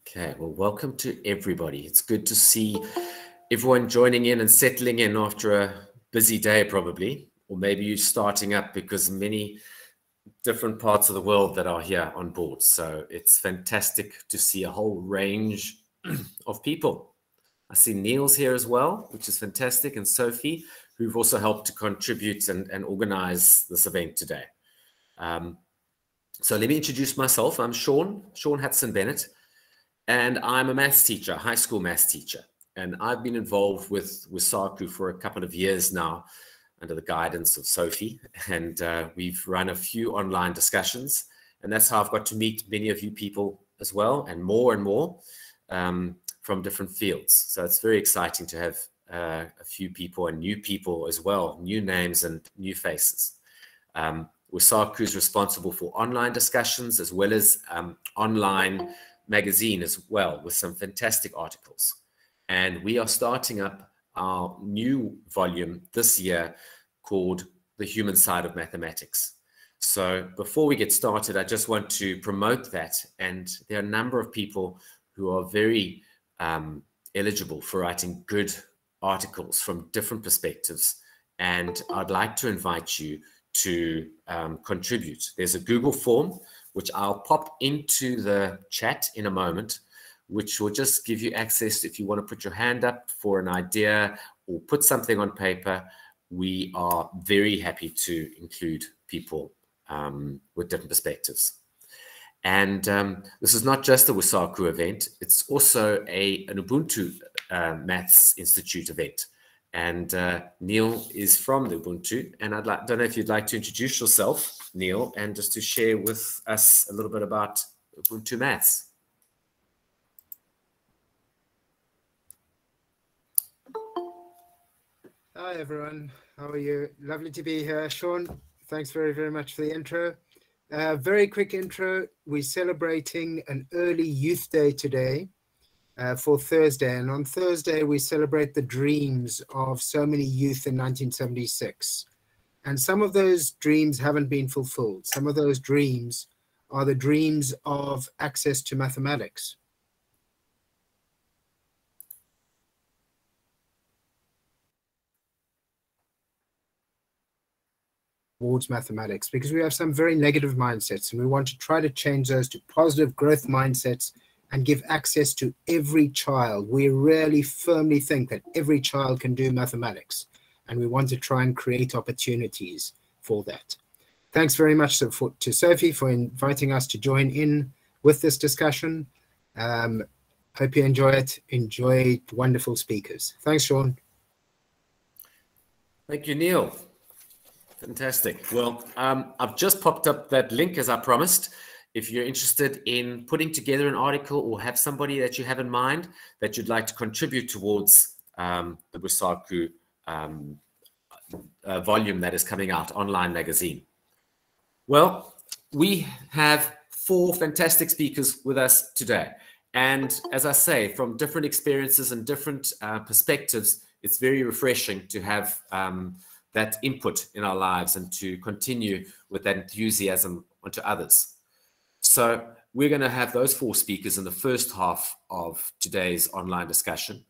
Okay, well, welcome to everybody. It's good to see everyone joining in and settling in after a busy day, probably, or maybe you're starting up because many different parts of the world that are here on board. So it's fantastic to see a whole range of people. I see Neil's here as well, which is fantastic, and Sophie, who've also helped to contribute and organize this event today. So let me introduce myself. I'm Shawn Hudson-Bennett. And I'm a maths teacher, high school maths teacher. And I've been involved with WISAKU for a couple of years now under the guidance of Sophie. And we've run a few online discussions. And that's how I've got to meet many of you people as well, and more from different fields. So it's very exciting to have a few people and new people as well, new names and new faces. WISAKU is responsible for online discussions as well as online magazine as well, with some fantastic articles. And we are starting up our new volume this year called The Human Side of Mathematics. So before we get started, I just want to promote that. And there are a number of people who are very eligible for writing good articles from different perspectives. And I'd like to invite you to contribute. There's a Google form which I'll pop into the chat in a moment, which will just give you access if you want to put your hand up for an idea or put something on paper. We are very happy to include people with different perspectives. And this is not just a WISAKU event, it's also an Ubuntu Maths Institute event. And Neil is from the Ubuntu, and don't know if you'd like to introduce yourself, Neil, and just to share with us a little bit about Ubuntu Maths. Hi, everyone. How are you? Lovely to be here. Shawn, thanks very, very much for the intro. Very quick intro. We're celebrating an early youth day today. For Thursday, and on Thursday we celebrate the dreams of so many youth in 1976, and some of those dreams haven't been fulfilled. Some of those dreams are the dreams of access to mathematics. Towards mathematics, because we have some very negative mindsets, and we want to try to change those to positive growth mindsets and give access to every child. We really firmly think that every child can do mathematics, and we want to try and create opportunities for that. Thanks very much to Sophie for inviting us to join in with this discussion. Hope you enjoy it. Enjoy wonderful speakers. Thanks, Shawn. Thank you, Neil. Fantastic. Well, I've just popped up that link as I promised. If you're interested in putting together an article or have somebody that you have in mind that you'd like to contribute towards the WISAKU volume that is coming out, online magazine. Well, we have 4 fantastic speakers with us today. And as I say, from different experiences and different perspectives, it's very refreshing to have that input in our lives and to continue with that enthusiasm onto others. So we're going to have those 4 speakers in the first half of today's online discussion.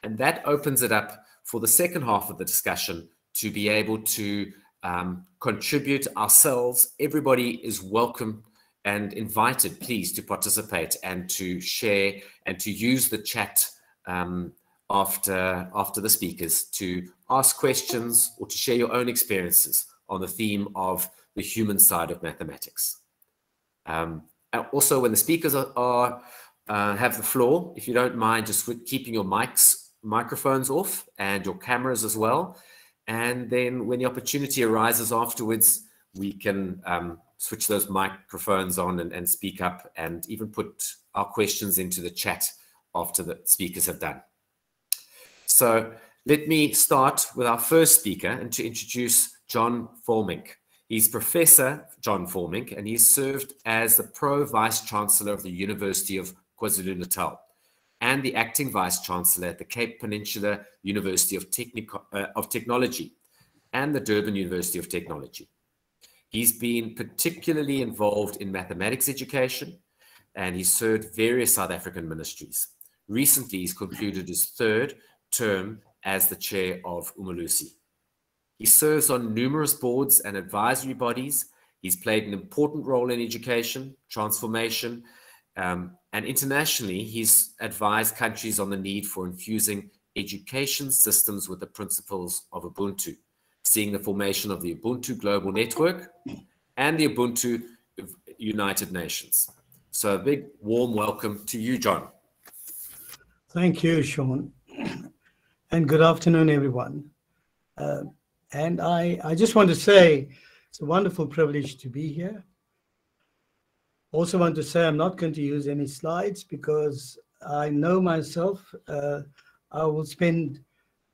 And that opens it up for the second half of the discussion to be able to contribute ourselves. Everybody is welcome and invited, please, to participate and to share and to use the chat after the speakers to ask questions or to share your own experiences on the theme of the human side of mathematics. Also, when the speakers have the floor, if you don't mind just keeping your microphones off and your cameras as well. And then when the opportunity arises afterwards, we can switch those microphones on and speak up and even put our questions into the chat after the speakers have done. So let me start with our first speaker and to introduce John Fullmink. He's Professor John Fullmink, and he's served as the Pro Vice Chancellor of the University of KwaZulu-Natal and the Acting Vice Chancellor at the Cape Peninsula University of Technology and the Durban University of Technology. He's been particularly involved in mathematics education, and he served various South African ministries. Recently, he's concluded his third term as the chair of Umalusi. He serves on numerous boards and advisory bodies. He's played an important role in education, transformation, and internationally, he's advised countries on the need for infusing education systems with the principles of Ubuntu, seeing the formation of the Ubuntu Global Network and the Ubuntu United Nations. So a big warm welcome to you, John. Thank you, Sean. And good afternoon, everyone. And I just want to say it's a wonderful privilege to be here. Also want to say I'm not going to use any slides because I know myself. I will spend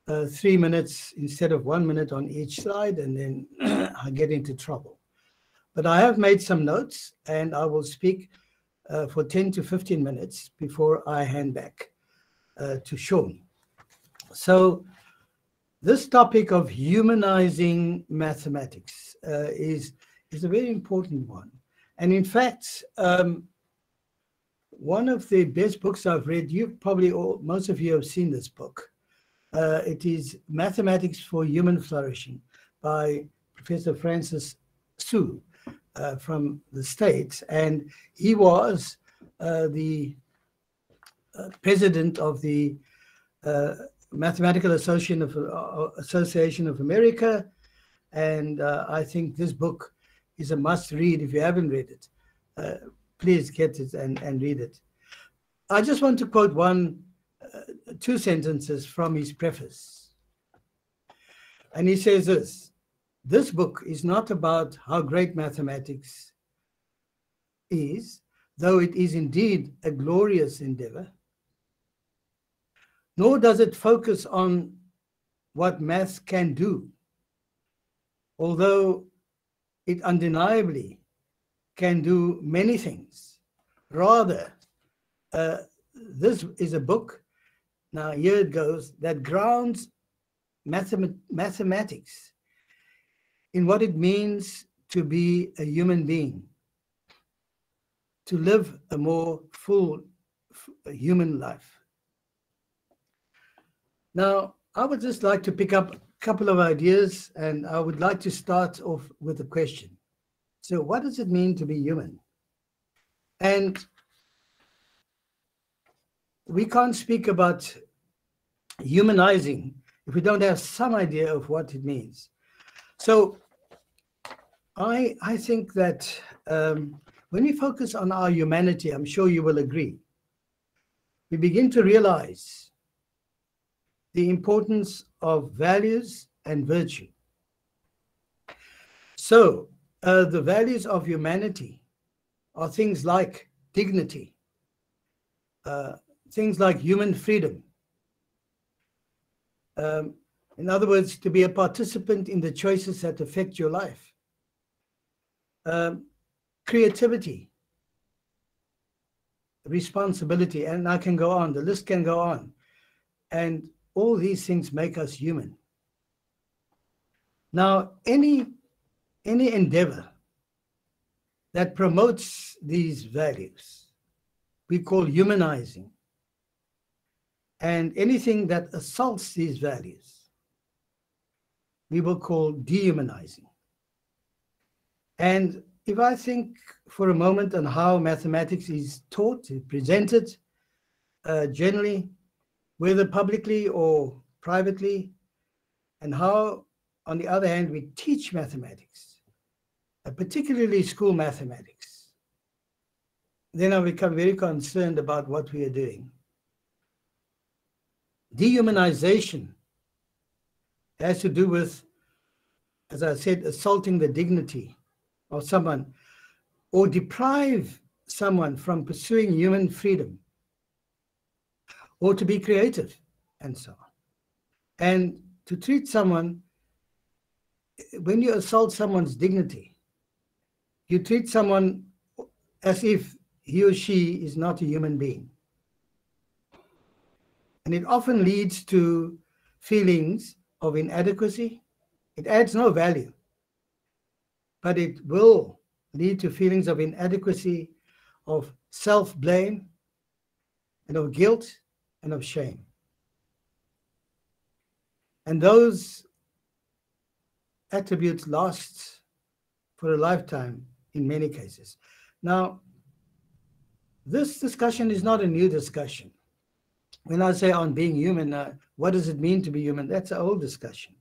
3 minutes instead of 1 minute on each slide, and then I get into trouble. But I have made some notes, and I will speak for 10 to 15 minutes before I hand back to Sean. So this topic of humanizing mathematics is a very important one. And in fact, one of the best books I've read, most of you have seen this book. It is Mathematics for Human Flourishing by Professor Francis Su from the States. And he was the president of the Mathematical Association of America. And I think this book is a must read. If you haven't read it, please get it and read it. I just want to quote two sentences from his preface. And he says this book is not about how great mathematics is, though it is indeed a glorious endeavor, nor does it focus on what maths can do, although it undeniably can do many things. Rather, this is a book, now here it goes, that grounds mathematics in what it means to be a human being, to live a more full human life. Now, I would just like to pick up a couple of ideas, and I would like to start off with a question. So what does it mean to be human? And we can't speak about humanizing if we don't have some idea of what it means. So I think that when we focus on our humanity, I'm sure you will agree, we begin to realize the importance of values and virtue. So the values of humanity are things like dignity, things like human freedom. In other words, to be a participant in the choices that affect your life. Creativity, responsibility, and I can go on, the list can go on. And all these things make us human. Now, any endeavor that promotes these values, we call humanizing. And anything that assaults these values, we will call dehumanizing. And if I think for a moment on how mathematics is taught, presented, generally, whether publicly or privately, and how, on the other hand, we teach mathematics, particularly school mathematics, then I become very concerned about what we are doing. Dehumanization has to do with, as I said, assaulting the dignity of someone or deprive someone from pursuing human freedom or to be creative and so on. And to treat someone, when you assault someone's dignity, you treat someone as if he or she is not a human being. And it often leads to feelings of inadequacy. It adds no value, but it will lead to feelings of inadequacy, of self-blame and of guilt and of shame. And those attributes last for a lifetime in many cases. Now, this discussion is not a new discussion. When I say on being human, what does it mean to be human? That's an old discussion.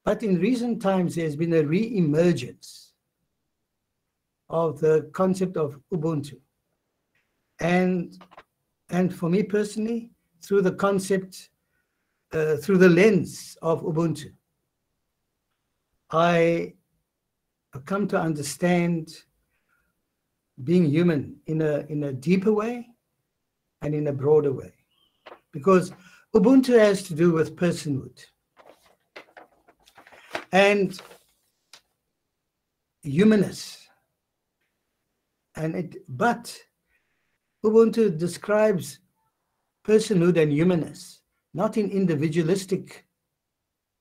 But in recent times, there's been a re-emergence of the concept of Ubuntu. And for me personally, through the concept, through the lens of Ubuntu, I have come to understand being human in a deeper way and in a broader way. Because Ubuntu has to do with personhood. And humanness. But Ubuntu describes personhood and humanness, not in individualistic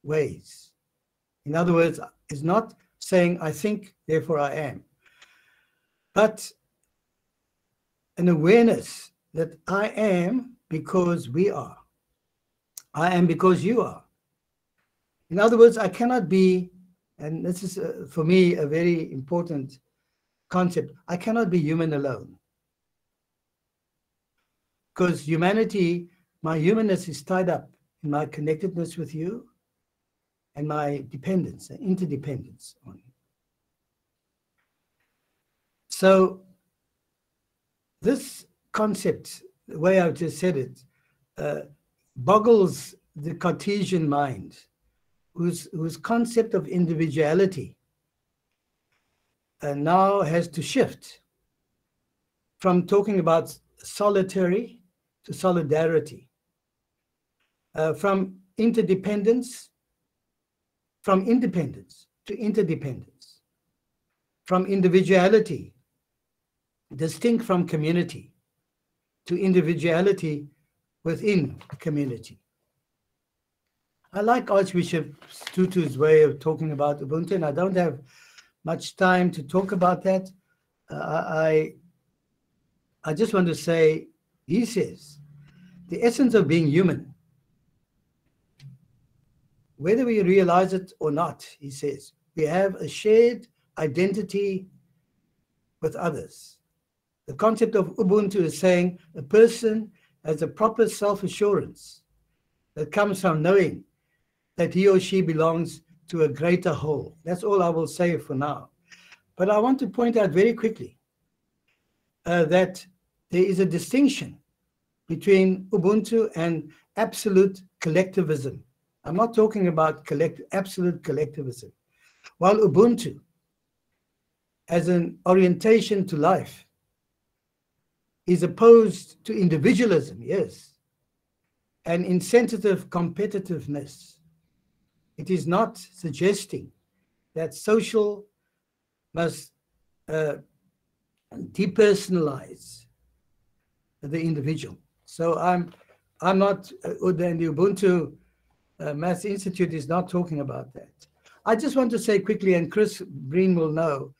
ways. In other words, it's not saying, I think, therefore I am. But an awareness that I am because we are. I am because you are. In other words, I cannot be, and this is for me a very important concept, I cannot be human alone. Because humanity, my humanness is tied up in my connectedness with you and my dependence and interdependence on you. So this concept, the way I've just said it, boggles the Cartesian mind, whose concept of individuality now has to shift from talking about solitary to solidarity, from interdependence, from independence to interdependence, from individuality distinct from community to individuality within community. I like Archbishop Tutu's way of talking about Ubuntu, and I don't have much time to talk about that. I just want to say, he says, the essence of being human, whether we realize it or not, he says, we have a shared identity with others. The concept of Ubuntu is saying a person has a proper self-assurance that comes from knowing that he or she belongs to a greater whole. That's all I will say for now. But I want to point out very quickly that there is a distinction between Ubuntu and absolute collectivism. I'm not talking about absolute collectivism. While Ubuntu, as an orientation to life, is opposed to individualism, yes, and insensitive competitiveness, it is not suggesting that social must depersonalize the individual. So I'm not, and the Ubuntu Maths Institute is not talking about that. I just want to say quickly, and Chris Breen will know,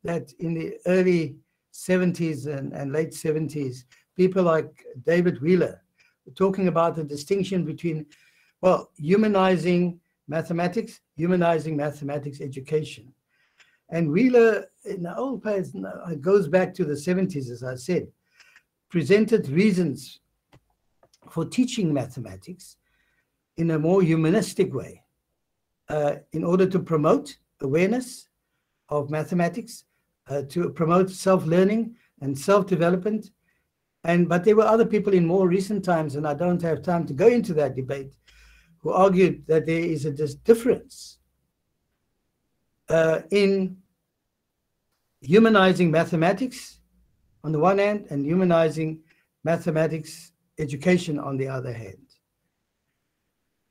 that in the early 70s and late 70s, people like David Wheeler were talking about the distinction between, well, humanizing mathematics education. And Wheeler, in the old days, it goes back to the 70s, as I said, presented reasons for teaching mathematics in a more humanistic way, in order to promote awareness of mathematics, to promote self-learning and self-development. But there were other people in more recent times, and I don't have time to go into that debate, who argued that there is a difference in humanizing mathematics on the one hand and humanizing mathematics education on the other hand.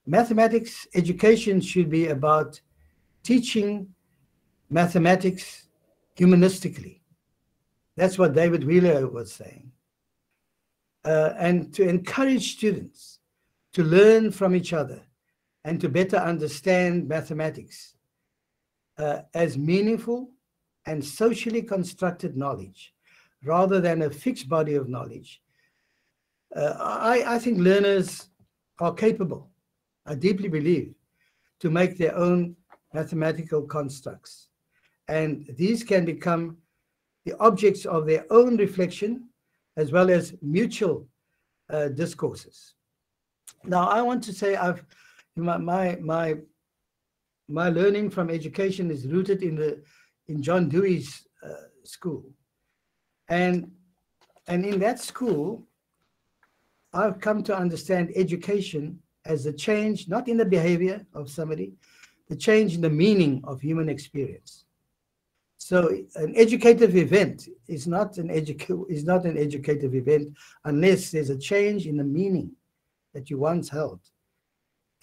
Mathematics education should be about teaching mathematics humanistically. That's what David Wheeler was saying. And to encourage students to learn from each other and to better understand mathematics as meaningful and socially constructed knowledge, rather than a fixed body of knowledge, I think learners are capable, I deeply believe, to make their own mathematical constructs. And these can become the objects of their own reflection, as well as mutual discourses. Now, I want to say my learning from education is rooted in John Dewey's school, and in that school, I've come to understand education as a change, not in the behavior of somebody, the change in the meaning of human experience. So an educative event is not an educative event unless there's a change in the meaning that you once held,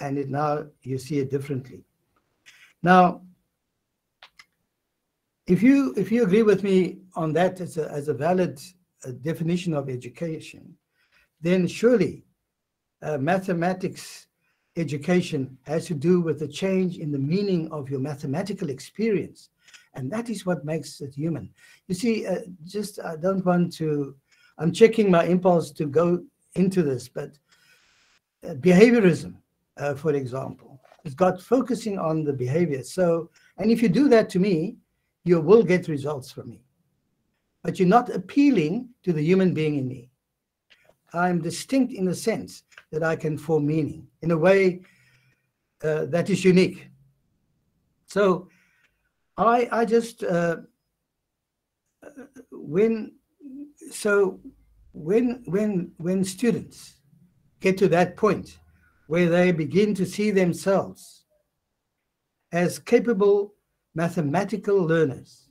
and now you see it differently. Now, if you agree with me on that as a valid definition of education, then surely mathematics education has to do with the change in the meaning of your mathematical experience. And that is what makes it human. You see, I don't want to, I'm checking my impulse to go into this, but behaviorism, for example, has got focusing on the behavior. So, and if you do that to me, you will get results from me. But you're not appealing to the human being in me. I'm distinct in the sense that I can form meaning in a way that is unique. So I just when students get to that point where they begin to see themselves as capable mathematical learners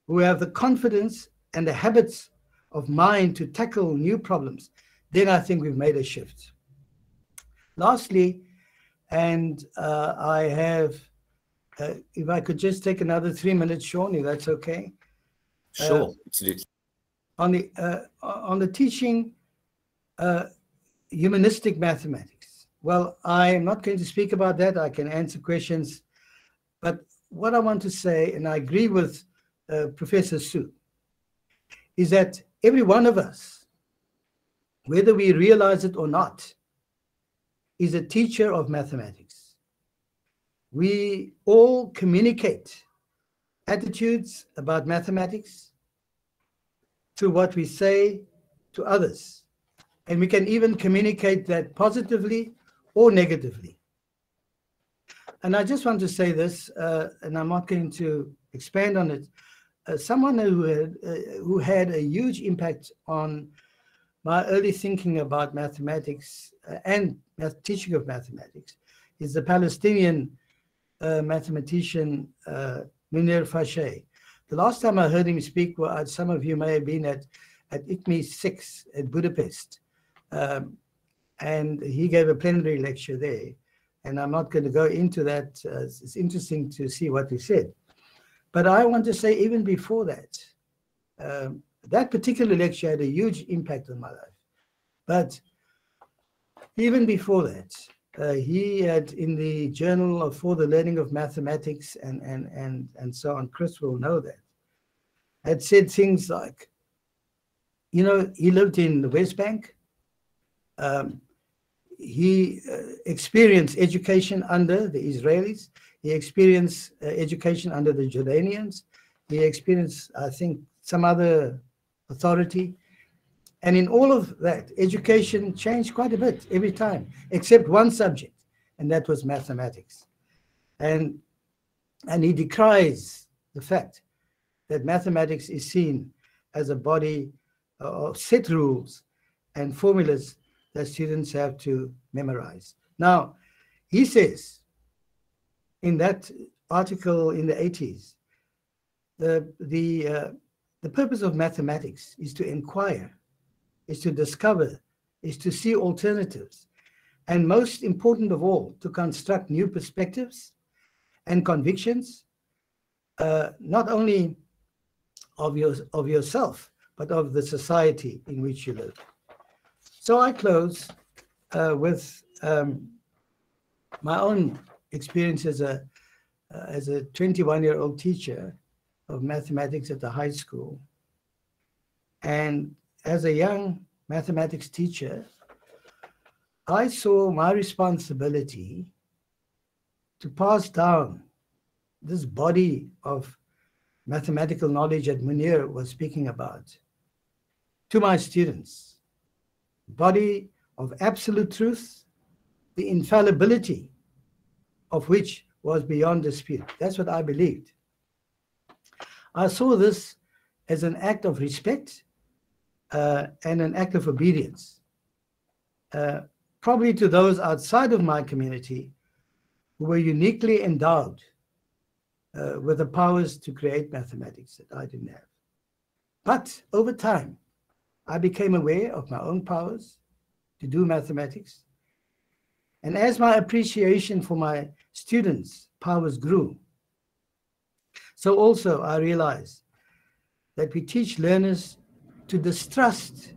who have the confidence and the habits of mind to tackle new problems, then I think we've made a shift. Lastly, and I have, if I could just take another 3 minutes, Sean, if that's okay. Sure, absolutely. On the teaching humanistic mathematics. Well, I am not going to speak about that. I can answer questions. But what I want to say, and I agree with Professor Sue, is that every one of us, whether we realize it or not, is a teacher of mathematics. We all communicate attitudes about mathematics through what we say to others. And we can even communicate that positively or negatively. And I just want to say this, and I'm not going to expand on it. Someone who had a huge impact on my early thinking about mathematics and teaching of mathematics is the Palestinian mathematician Munir Fashay. The last time I heard him speak, well, some of you may have been at ICME 6 at Budapest, and he gave a plenary lecture there. And I'm not going to go into that. It's interesting to see what he said. But I want to say, even before that, that particular lecture had a huge impact on my life. But even before that, he had in the Journal for the Learning of Mathematics and so on, Chris will know that, had said things like, you know, he lived in the West Bank. He experienced education under the Israelis. He experienced education under the Jordanians. He experienced, I think, some other authority. And in all of that, education changed quite a bit every time, except one subject, and that was mathematics. And he decries the fact that mathematics is seen as a body of set rules and formulas that students have to memorize. Now, he says in that article in the 80s, the purpose of mathematics is to inquire, is to discover, is to see alternatives, and most important of all, to construct new perspectives and convictions, not only of yourself, but of the society in which you live. So I close with my own experience as a 21-year-old teacher of mathematics at the high school. And as a young mathematics teacher, I saw my responsibility to pass down this body of mathematical knowledge that Munir was speaking about to my students. Body of absolute truth, the infallibility of which was beyond dispute. That's what I believed. I saw this as an act of respect and an act of obedience, probably to those outside of my community who were uniquely endowed with the powers to create mathematics that I didn't have. But over time, I became aware of my own powers to do mathematics. And as my appreciation for my students' powers grew, so also I realized that we teach learners to distrust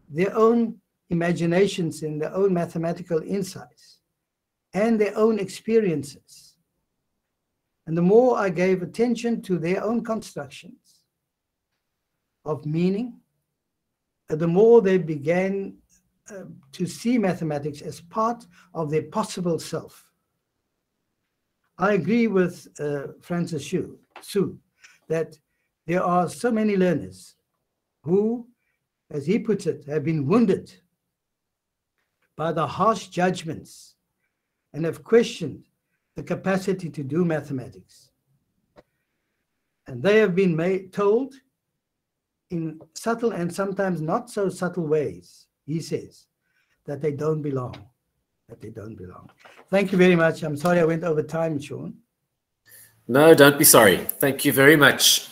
their own imaginations and their own mathematical insights and their own experiences. And the more I gave attention to their own constructions of meaning, the more they began to see mathematics as part of their possible self. I agree with Francis Sue that there are so many learners who, as he puts it, have been wounded by the harsh judgments and have questioned the capacity to do mathematics. And they have been told in subtle and sometimes not so subtle ways, he says, that they don't belong, that they don't belong. Thank you very much. I'm sorry I went over time, Sean. No, don't be sorry. Thank you very much.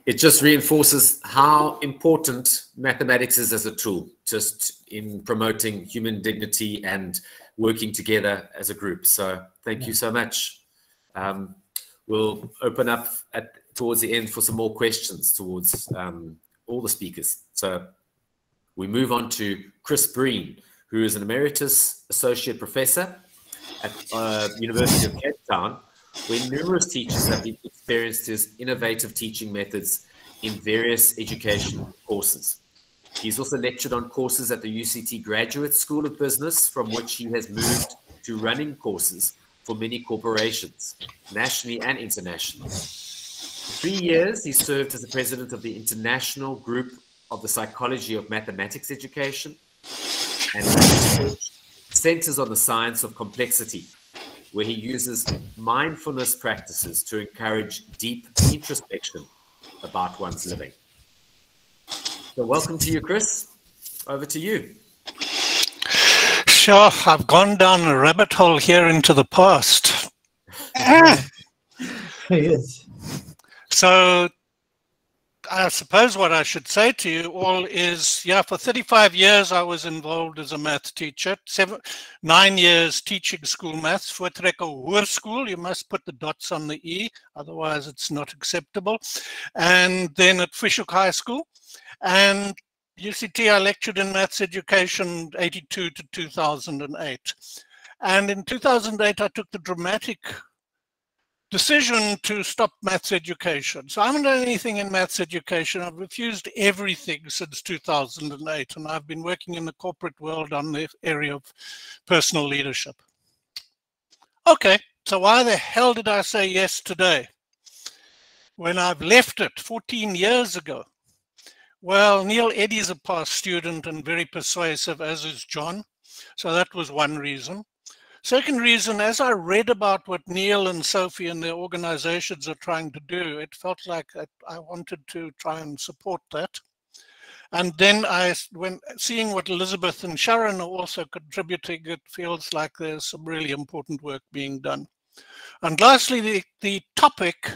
It just reinforces how important mathematics is as a tool, just in promoting human dignity and working together as a group. So thank you so much. We'll open up towards the end for some more questions towards all the speakers. So we move on to Chris Breen, who is an emeritus associate professor at University of Cape Town, where numerous teachers have experienced his innovative teaching methods in various education courses. He's also lectured on courses at the UCT Graduate School of Business, from which he has moved to running courses for many corporations, nationally and internationally. For 3 years, he served as the president of the International Group of the Psychology of Mathematics Education, and centers on the science of complexity, where he uses mindfulness practices to encourage deep introspection about one's living. So welcome to you, Chris. Over to you. Sure, I've gone down a rabbit hole here into the past. Yes. So I suppose what I should say to you all is, yeah, for 35 years I was involved as a math teacher, 9 years teaching school maths, Voortrekker Hoërskool, you must put the dots on the E, otherwise it's not acceptable, and then at Fischhoek High School, and UCT I lectured in maths education 82 to 2008. And in 2008 I took the dramatic decision to stop maths education. So I haven't done anything in maths education. I've refused everything since 2008, and I've been working in the corporate world on the area of personal leadership. Okay, so why the hell did I say yes today when I've left it 14 years ago? Well, Neil Eddy is a past student and very persuasive, as is John. So that was one reason. Second reason, as I read about what Neil and Sophie and their organizations are trying to do, it felt like I wanted to try and support that. And then when seeing what Elizabeth and Sharon are also contributing, it feels like there's some really important work being done. And lastly, the topic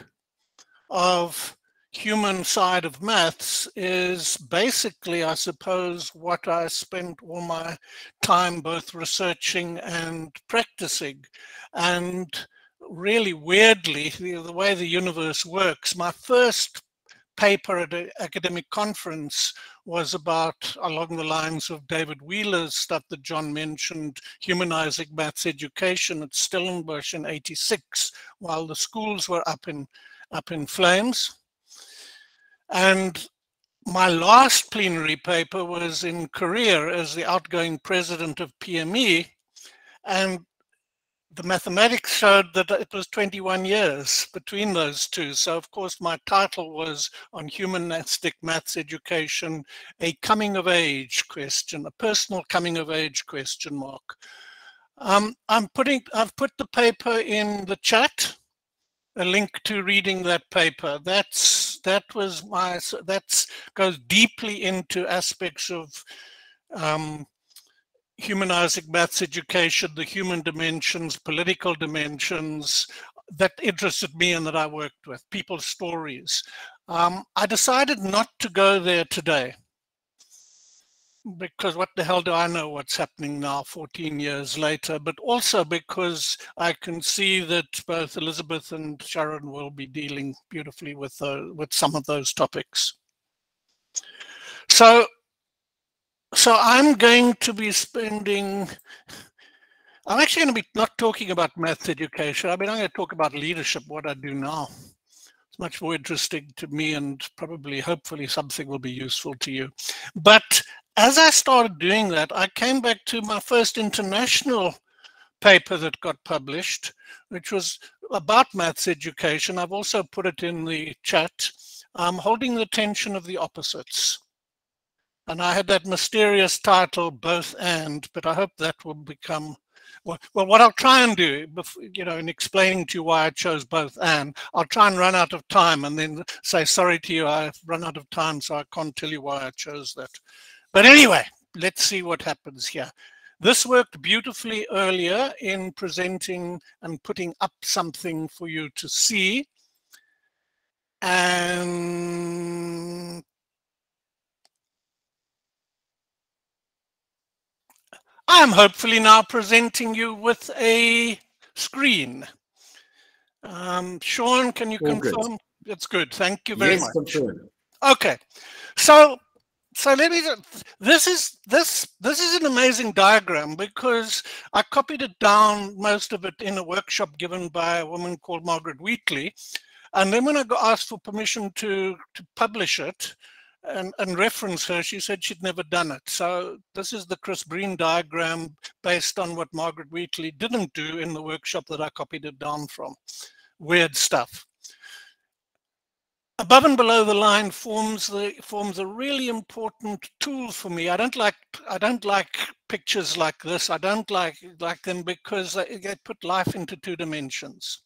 of human side of maths is basically, I suppose, what I spent all my time both researching and practicing. And really weirdly, the way the universe works, my first paper at an academic conference was about, along the lines of David Wheeler's stuff that John mentioned, Humanizing Maths Education at Stellenbosch in '86, while the schools were up in flames. And my last plenary paper was in Korea as the outgoing president of PME, and the mathematics showed that it was 21 years between those two. So, of course, my title was on humanistic maths education, a coming of age question, a personal coming of age question mark. I've put the paper in the chat, a link to reading that paper. That goes deeply into aspects of humanizing maths education, the human dimensions, political dimensions that interested me and that I worked with, people's stories. I decided not to go there today because what the hell do I know what's happening now 14 years later, but also because I can see that both Elizabeth and Sharon will be dealing beautifully with some of those topics. So I'm going to be I'm actually going to be not talking about maths education. I mean, I'm going to talk about leadership, what I do now. It's much more interesting to me and probably, hopefully, something will be useful to you. But as I started doing that, I came back to my first international paper that got published, which was about maths education. I've also put it in the chat, Holding the Tension of the Opposites. And I had that mysterious title, Both And, but I hope that will become, well, what I'll try and do, in explaining to you why I chose Both And, I'll try and run out of time and then say, sorry to you, I've run out of time, so I can't tell you why I chose that. But anyway, let's see what happens here. This worked beautifully earlier in presenting and putting up something for you to see. And I am hopefully now presenting you with a screen. Sean, can you confirm? It's good. Thank you very much. Confirm. Okay, so let me. This is an amazing diagram because I copied it down, most of it in a workshop given by a woman called Margaret Wheatley, and then when I got asked for permission to publish it and reference her, she said she'd never done it. So this is the Chris Breen diagram based on what Margaret Wheatley didn't do in the workshop that I copied it down from. Weird stuff. Above and below the line forms a really important tool for me. I don't like pictures like this. I don't like them because they put life into two dimensions.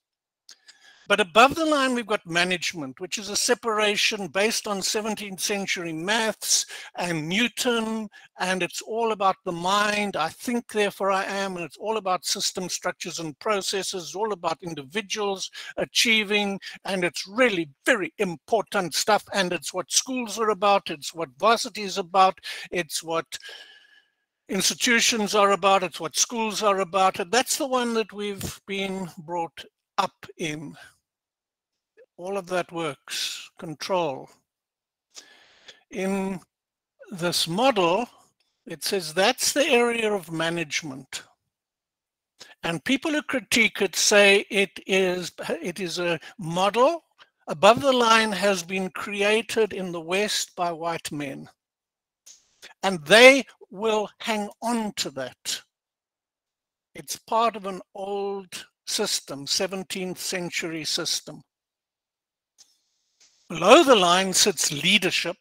But above the line, we've got management, which is a separation based on 17th century maths and Newton, and it's all about the mind. I think, therefore I am, and it's all about system structures and processes, all about individuals achieving, and it's really very important stuff, and it's what schools are about, it's what varsity is about, it's what institutions are about, it's what schools are about, and that's the one that we've been brought up in. All of that works. Control. In this model, it says that's the area of management. And people who critique it say it is a model. Above the line has been created in the West by white men. And they will hang on to that. It's part of an old system, 17th century system. Below the line sits leadership,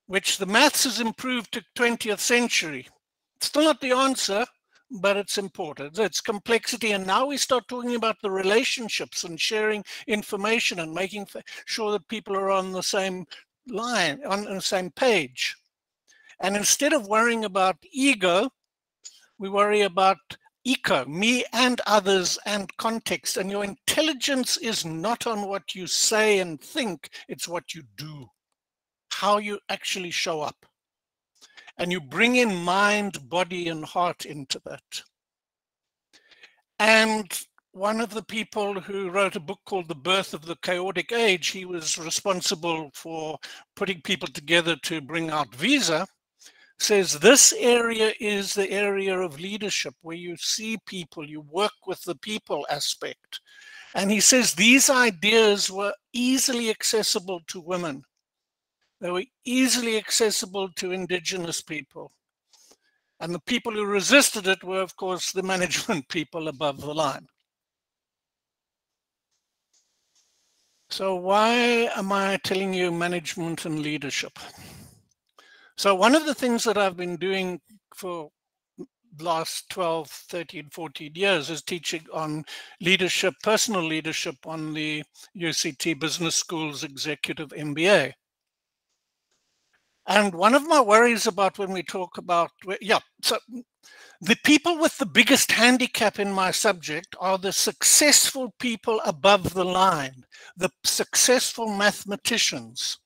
which the maths has improved to 20th century. It's still not the answer, but it's important. It's complexity, and now we start talking about the relationships and sharing information and making sure that people are on the same line, on the same page. And instead of worrying about ego, we worry about eco, me and others and context. And your intelligence is not on what you say and think, it's what you do, how you actually show up. And you bring in mind, body, and heart into that. And one of the people who wrote a book called The Birth of the Chaotic Age, he was responsible for putting people together to bring out Visa, says this area is the area of leadership where you see people, you work with the people aspect. And he says these ideas were easily accessible to women. They were easily accessible to indigenous people. And the people who resisted it were, of course, the management people above the line. So why am I telling you management and leadership? So one of the things that I've been doing for the last 12, 13, 14 years is teaching on leadership, personal leadership on the UCT Business School's Executive MBA. And one of my worries about when we talk about, so the people with the biggest handicap in my subject are the successful people above the line, the successful mathematicians.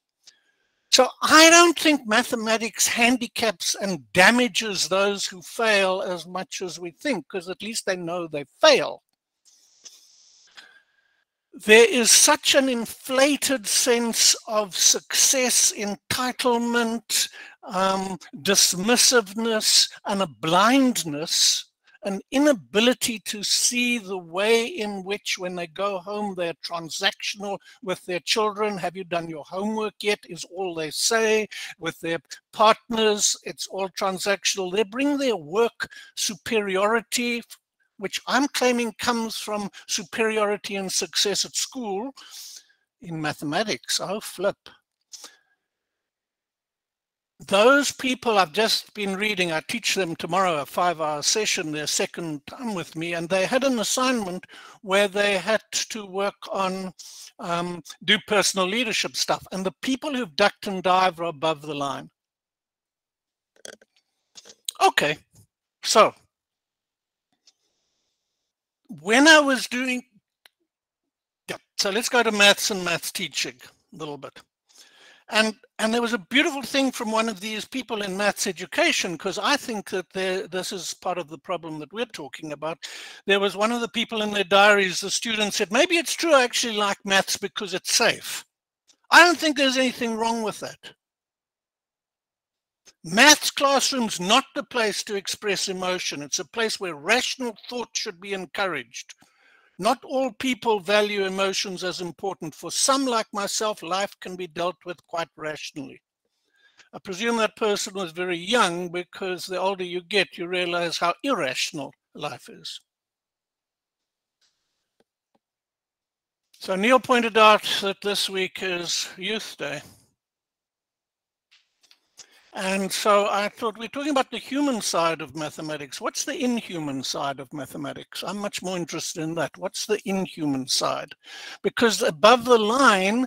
So I don't think mathematics handicaps and damages those who fail as much as we think, because at least they know they fail. There is such an inflated sense of success, entitlement, dismissiveness, and a blindness, an inability to see the way in which when they go home, they're transactional with their children. Have you done your homework yet? Is all they say. With their partners, it's all transactional. They bring their work superiority, which I'm claiming comes from superiority and success at school, in mathematics. Oh, flip. Those people I've just been reading, I teach them tomorrow a 5-hour session, their second time with me, and they had an assignment where they had to work on, do personal leadership stuff. And the people who've ducked and dived are above the line. Okay, so when I was doing, so let's go to maths and maths teaching a little bit. And there was a beautiful thing from one of these people in maths education, because I think that this is part of the problem that we're talking about. There was one of the people in their diaries, the student said, maybe it's true I actually like maths because it's safe. I don't think there's anything wrong with that. Maths classroom's not the place to express emotion. It's a place where rational thought should be encouraged. Not all people value emotions as important. For some, like myself, life can be dealt with quite rationally. I presume that person was very young, because the older you get, you realize how irrational life is. So Neil pointed out that this week is Youth Day. And so I thought, we're talking about the human side of mathematics. What's the inhuman side of mathematics? I'm much more interested in that. What's the inhuman side? Because above the line,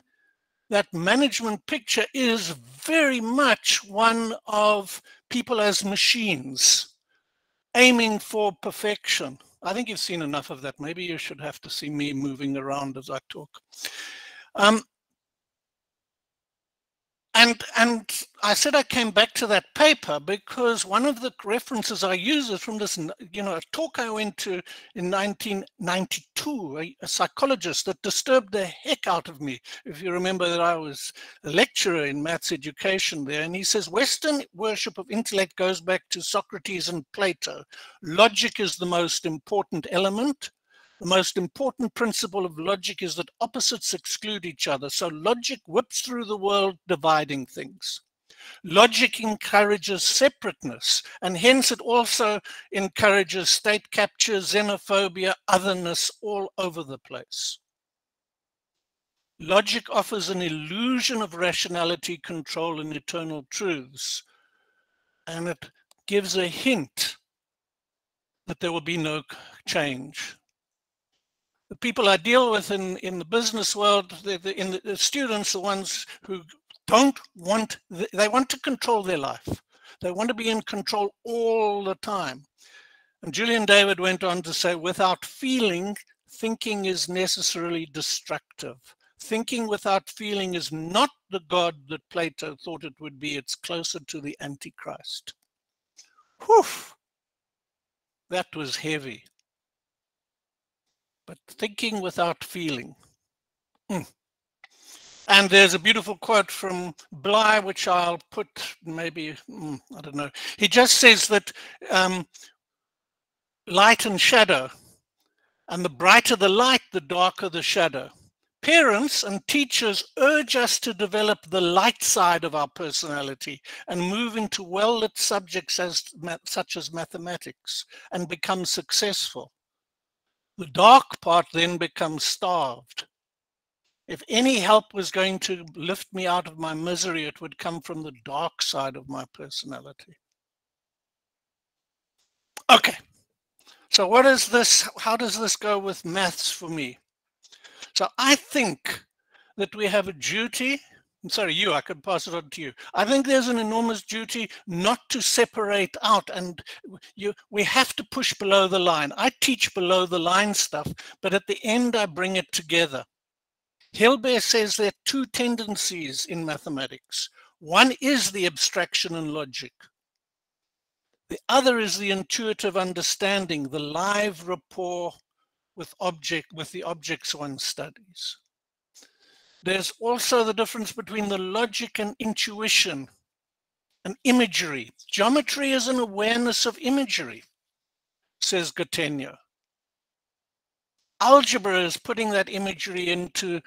that management picture is very much one of people as machines, aiming for perfection. I think you've seen enough of that. Maybe you should have to see me moving around as I talk. And I said I came back to that paper because one of the references I use is from this, a talk I went to in 1992, a psychologist that disturbed the heck out of me. If you remember that I was a lecturer in maths education there, and he says, Western worship of intellect goes back to Socrates and Plato. Logic is the most important element. The most important principle of logic is that opposites exclude each other. So logic whips through the world, dividing things. Logic encourages separateness, and hence it also encourages state capture, xenophobia, otherness all over the place. Logic offers an illusion of rationality, control, and eternal truths, and it gives a hint that there will be no change. The people I deal with in the business world, the students, the ones who don't want, they want to control their life. They want to be in control all the time. And Julian David went on to say, without feeling, thinking is necessarily destructive. Thinking without feeling is not the God that Plato thought it would be. It's closer to the Antichrist. Whew, that was heavy. But thinking without feeling. And there's a beautiful quote from Bly, which I'll put maybe, I don't know. He just says that light and shadow, and the brighter the light, the darker the shadow. Parents and teachers urge us to develop the light side of our personality and move into well-lit subjects such as mathematics and become successful. The dark part then becomes starved. If any help was going to lift me out of my misery, it would come from the dark side of my personality. Okay, so what is this? How does this go with maths for me? So I think that we have a duty. Sorry, I could pass it on to you. I think there's an enormous duty not to separate out, and we have to push below the line. I teach below the line stuff, but at the end I bring it together. Hilbert says there are two tendencies in mathematics. One is the abstraction and logic. The other is the intuitive understanding, the live rapport with the objects one studies. There's also the difference between the logic and intuition and imagery. Geometry is an awareness of imagery, says Gattegno. Algebra is putting that imagery into,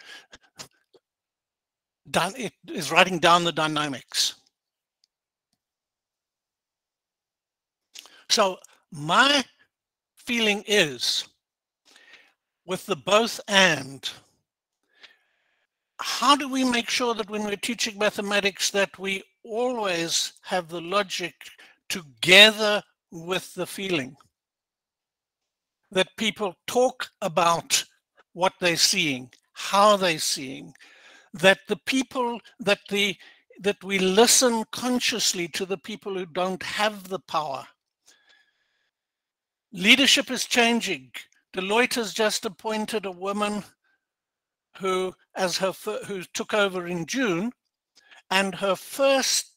it is writing down the dynamics. So my feeling is, with the both and, how do we make sure that when we're teaching mathematics that we always have the logic together with the feeling? That people talk about what they're seeing, how they're seeing, that the people, that we listen consciously to the people who don't have the power. Leadership is changing. Deloitte has just appointed a woman who took over in June, and her first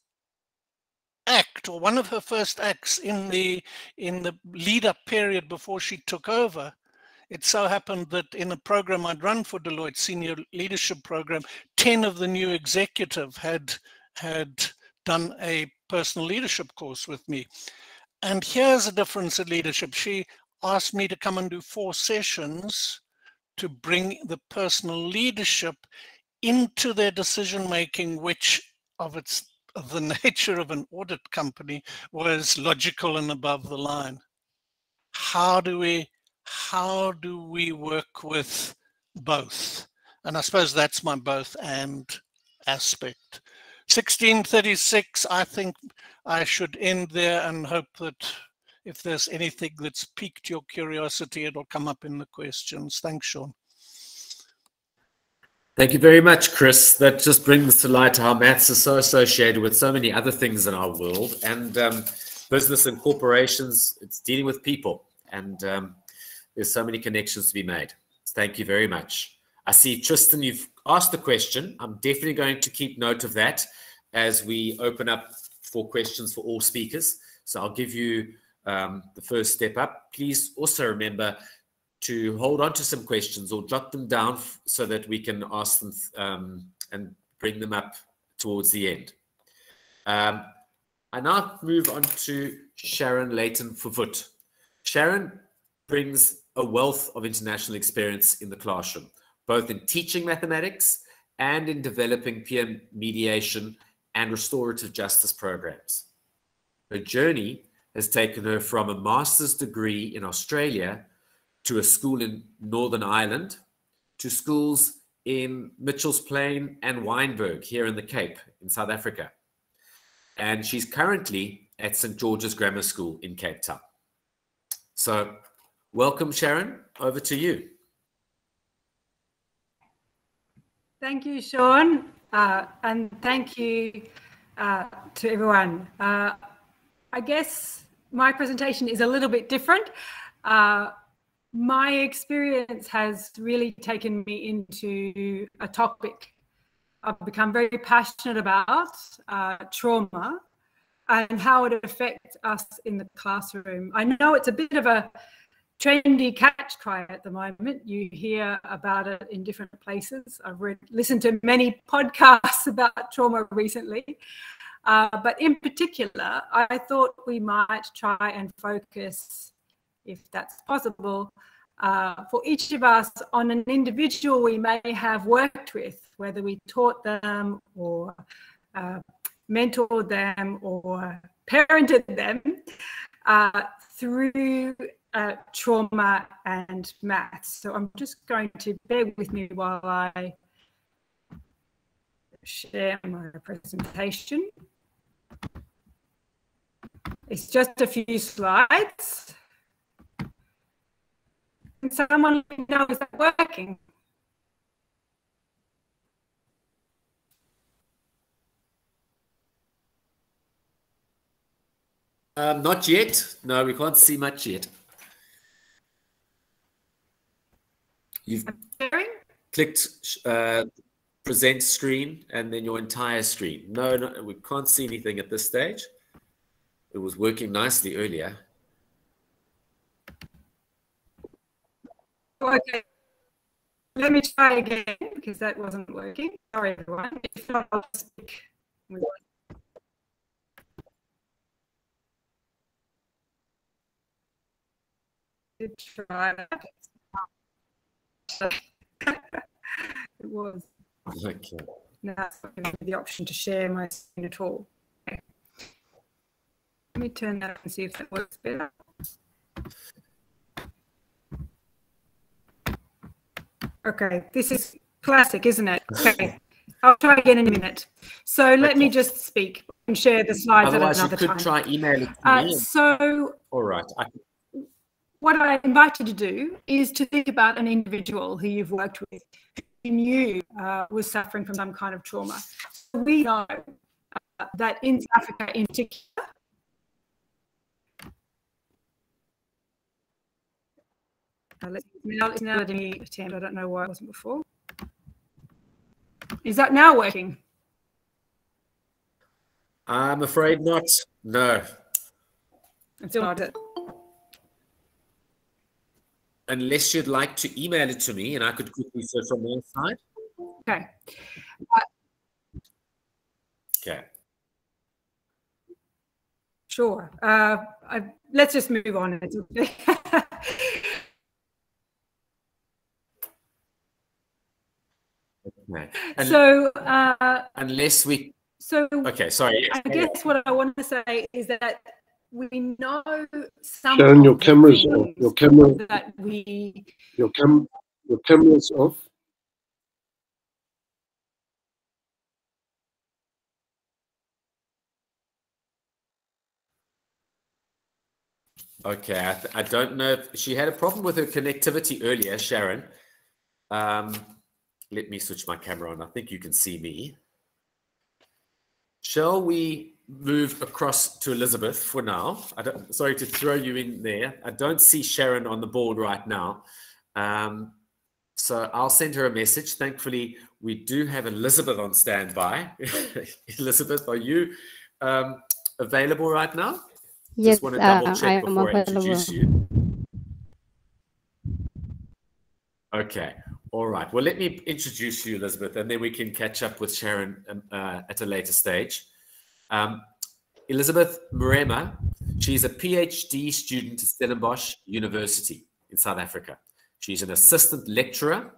act, or one of her first acts in the lead-up period before she took over, it so happened that in a program I'd run for Deloitte, senior leadership program, 10 of the new executive had done a personal leadership course with me. And here's a difference in leadership. She asked me to come and do 4 sessions to bring the personal leadership into their decision-making, which of the nature of an audit company was logical and above the line. How do we work with both? And I suppose that's my both and aspect. 1636, I think I should end there and hope that if there's anything that's piqued your curiosity, it'll come up in the questions. Thanks, Sean. Thank you very much, Chris. That just brings to light how maths is so associated with so many other things in our world, and business and corporations. It's dealing with people, and there's so many connections to be made. Thank you very much. I see, Tristan, you've asked the question. I'm definitely going to keep note of that as we open up for questions for all speakers. So I'll give you the first step up. Please also remember to hold on to some questions or jot them down so that we can ask them and bring them up towards the end. I now move on to Sharon Leighton for Foot. Sharon brings a wealth of international experience in the classroom, both in teaching mathematics and in developing peer mediation and restorative justice programs. Her journey has taken her from a master's degree in Australia to a school in Northern Ireland, to schools in Mitchell's Plain and Wynberg here in the Cape in South Africa. And she's currently at St. George's Grammar School in Cape Town. So welcome, Sharon, over to you. Thank you, Sean, and thank you to everyone. I guess my presentation is a little bit different. My experience has really taken me into a topic I've become very passionate about, trauma, and how it affects us in the classroom. I know it's a bit of a trendy catch cry at the moment. You hear about it in different places. I've listened to many podcasts about trauma recently. But in particular, I thought we might try and focus, if that's possible, for each of us, on an individual we may have worked with, whether we taught them or mentored them or parented them through trauma and maths. So I'm just going to bear with me while I share my presentation. It's just a few slides. Can someone let me know, is that working? Not yet. No, we can't see much yet. You've clicked present screen and then your entire screen. No, we can't see anything at this stage. It was working nicely earlier. Okay, let me try again because that wasn't working. Sorry, everyone. If not, I'll speak. Did try that. It was. Okay. Now it's not giving me the option to share my screen at all. Okay. Let me turn that up and see if that works better. Okay, this is classic, isn't it? Okay, I'll try again in a minute. So let me just speak and share the slides at another time. Otherwise, you could try emailing to me. So, all right. What I invite you to do is to think about an individual who you've worked with, who you knew was suffering from some kind of trauma. We know that in South Africa in particular, it's now letting me attempt. I don't know why it wasn't before. Is that now working? I'm afraid not. No. It's not it. Unless you'd like to email it to me and I could quickly search from my side. Okay. Okay. Sure. Let's just move on. So unless we okay, sorry. I guess what I want to say is that we know some Sharon, your camera's off. Your camera that we your camera's off. Okay, I don't know if she had a problem with her connectivity earlier, Sharon. Let me switch my camera on. I think you can see me. Shall we move across to Elizabeth for now? Sorry to throw you in there. I don't see Sharon on the board right now. So I'll send her a message. Thankfully, we do have Elizabeth on standby. Elizabeth, are you available right now? Yes, just want to double check I am before I introduce you. Okay. All right. Well, let me introduce you, Elizabeth, and then we can catch up with Sharon at a later stage. Elizabeth Mrema, she's a PhD student at Stellenbosch University in South Africa. She's an assistant lecturer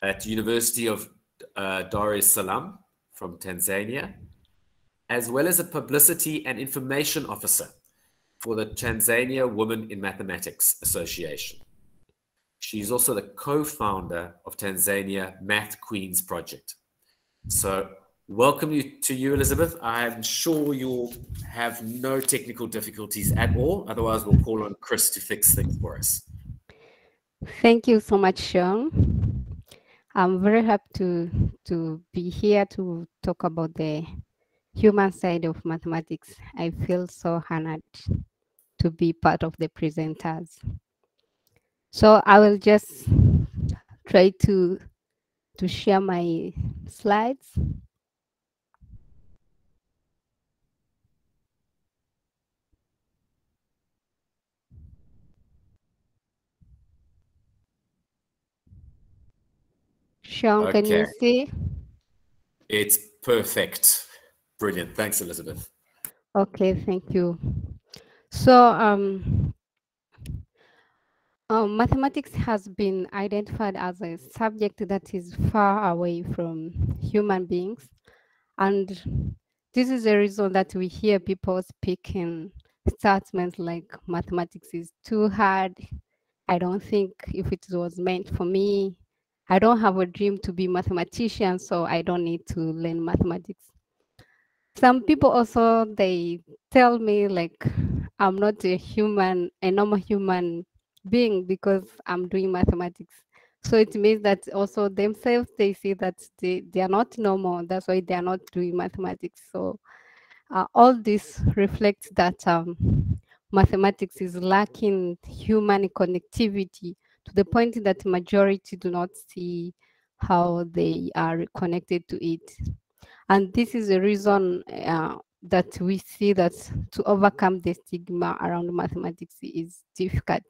at University of Dar es Salaam from Tanzania, as well as a publicity and information officer for the Tanzania Women in Mathematics Association. She's also the co-founder of Tanzania Math Queens Project. So welcome to you, Elizabeth. I'm sure you'll have no technical difficulties at all. Otherwise, we'll call on Chris to fix things for us. Thank you so much, Sean. I'm very happy to be here to talk about the human side of mathematics. I feel so honored to be part of the presenters. So I will just try to share my slides. Sean, Okay. Can you see? It's perfect. Brilliant. Thanks, Elizabeth. Okay, thank you. So Mathematics has been identified as a subject that is far away from human beings. And this is the reason that we hear people speaking statements like mathematics is too hard. I don't think if it was meant for me. I don't have a dream to be a mathematician, so I don't need to learn mathematics. Some people also, they tell me like I'm not a normal human being because I'm doing mathematics. So it means that also themselves, they see that they are not normal. That's why they are not doing mathematics. So all this reflects that mathematics is lacking human connectivity to the point that majority do not see how they are connected to it. And this is the reason that we see that to overcome the stigma around mathematics is difficult.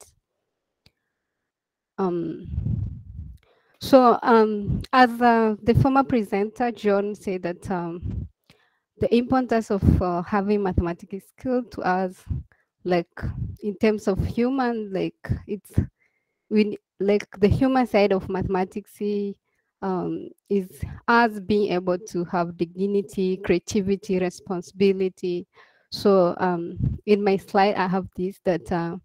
As the former presenter, John, said that the importance of having mathematical skill to us, like in terms of human, like it's like the human side of mathematics is us being able to have dignity, creativity, responsibility. So in my slide, I have this that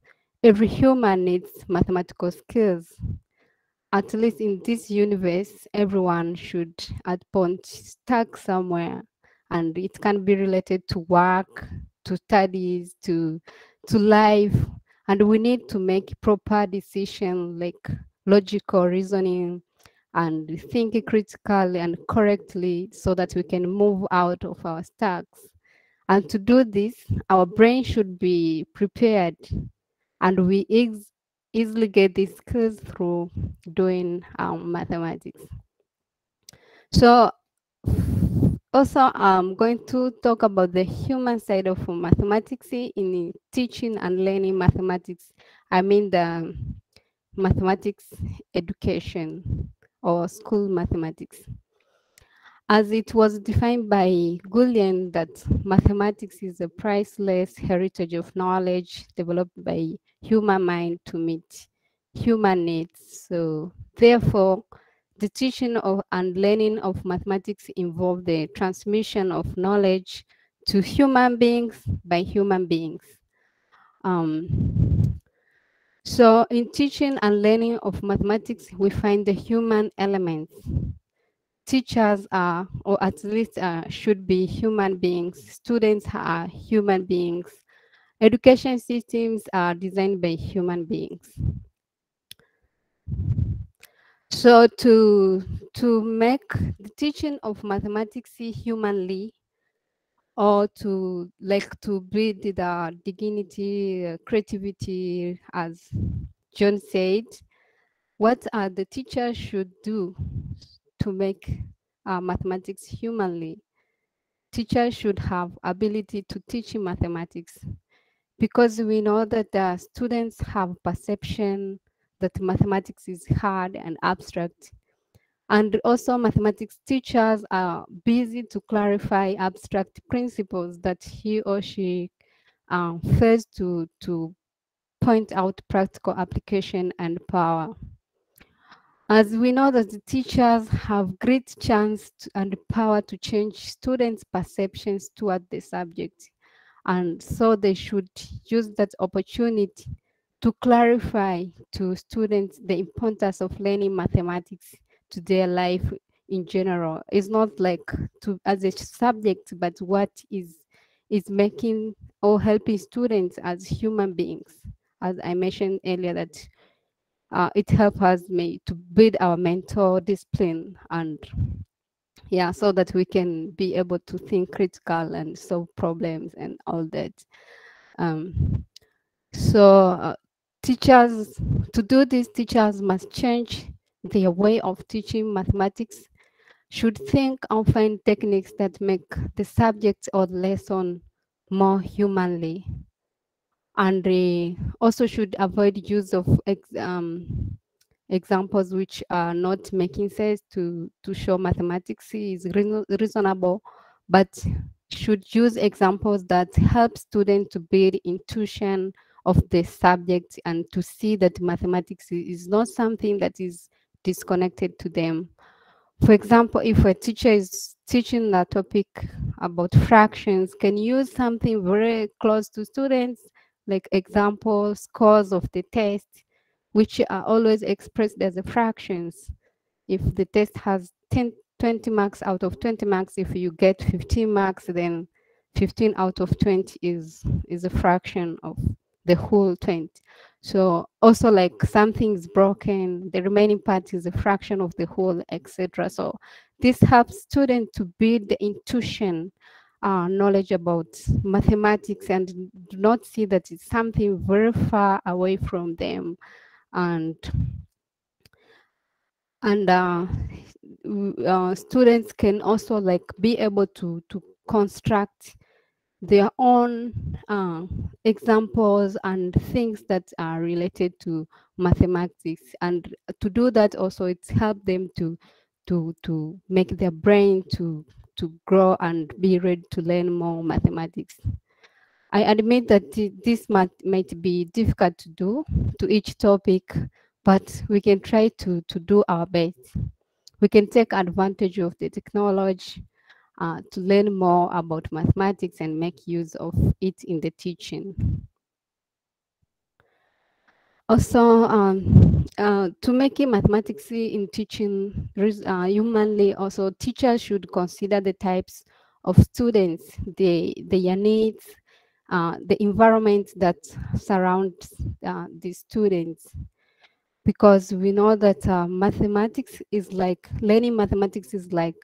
every human needs mathematical skills. At least in this universe, everyone should at point stuck somewhere, and it can be related to work, to studies, to life, and we need to make proper decision like logical reasoning and think critically and correctly so that we can move out of our stacks. And to do this, our brain should be prepared, and we easily get these skills through doing mathematics. So also I'm going to talk about the human side of mathematics in teaching and learning mathematics. I mean the mathematics education or school mathematics. As it was defined by Gullian, that mathematics is a priceless heritage of knowledge developed by human mind to meet human needs. So therefore, the teaching of and learning of mathematics involve the transmission of knowledge to human beings by human beings. So in teaching and learning of mathematics, we find the human elements. Teachers are, or at least should be human beings. Students are human beings. Education systems are designed by human beings. So to make the teaching of mathematics humanly, or to build the dignity, creativity, as John said, what the teachers should do to make mathematics humanly? Teachers should have ability to teach mathematics, because we know that the students have perception that mathematics is hard and abstract. And also mathematics teachers are busy to clarify abstract principles that he or she fails to point out practical application and power. As we know that the teachers have great chance and power to change students' perceptions toward the subject. And so they should use that opportunity to clarify to students the importance of learning mathematics to their life in general. It's not like as a subject, but what is making or helping students as human beings. As I mentioned earlier, that it helps us to build our mental discipline, and so that we can be able to think critical and solve problems and all that. Teachers, to do this, teachers must change their way of teaching mathematics, should think and find techniques that make the subject or lesson more humanly, and they also should avoid use of examples which are not making sense to show mathematics is reasonable, but should use examples that help students to build intuition of the subject, and to see that mathematics is not something that is disconnected to them. For example, if a teacher is teaching a topic about fractions, can use something very close to students, like examples, scores of the test, which are always expressed as a fractions. If the test has 20 marks out of 20 marks, if you get 15 marks, then 15 out of 20 is a fraction of the whole 20. So also, like, something is broken, the remaining part is a fraction of the whole, etc. So this helps students to build the intuition, knowledge about mathematics, and do not see that it's something very far away from them. And students can also, like, be able to construct their own examples and things that are related to mathematics. And to do that also, it's helped them to make their brain to grow and be ready to learn more mathematics. I admit that this might be difficult to do to each topic, but we can try to do our best. We can take advantage of the technology to learn more about mathematics and make use of it in the teaching. Also, to make it mathematics in teaching humanly, also teachers should consider the types of students, their needs, the environment that surrounds the students. Because we know that mathematics is like, learning mathematics is like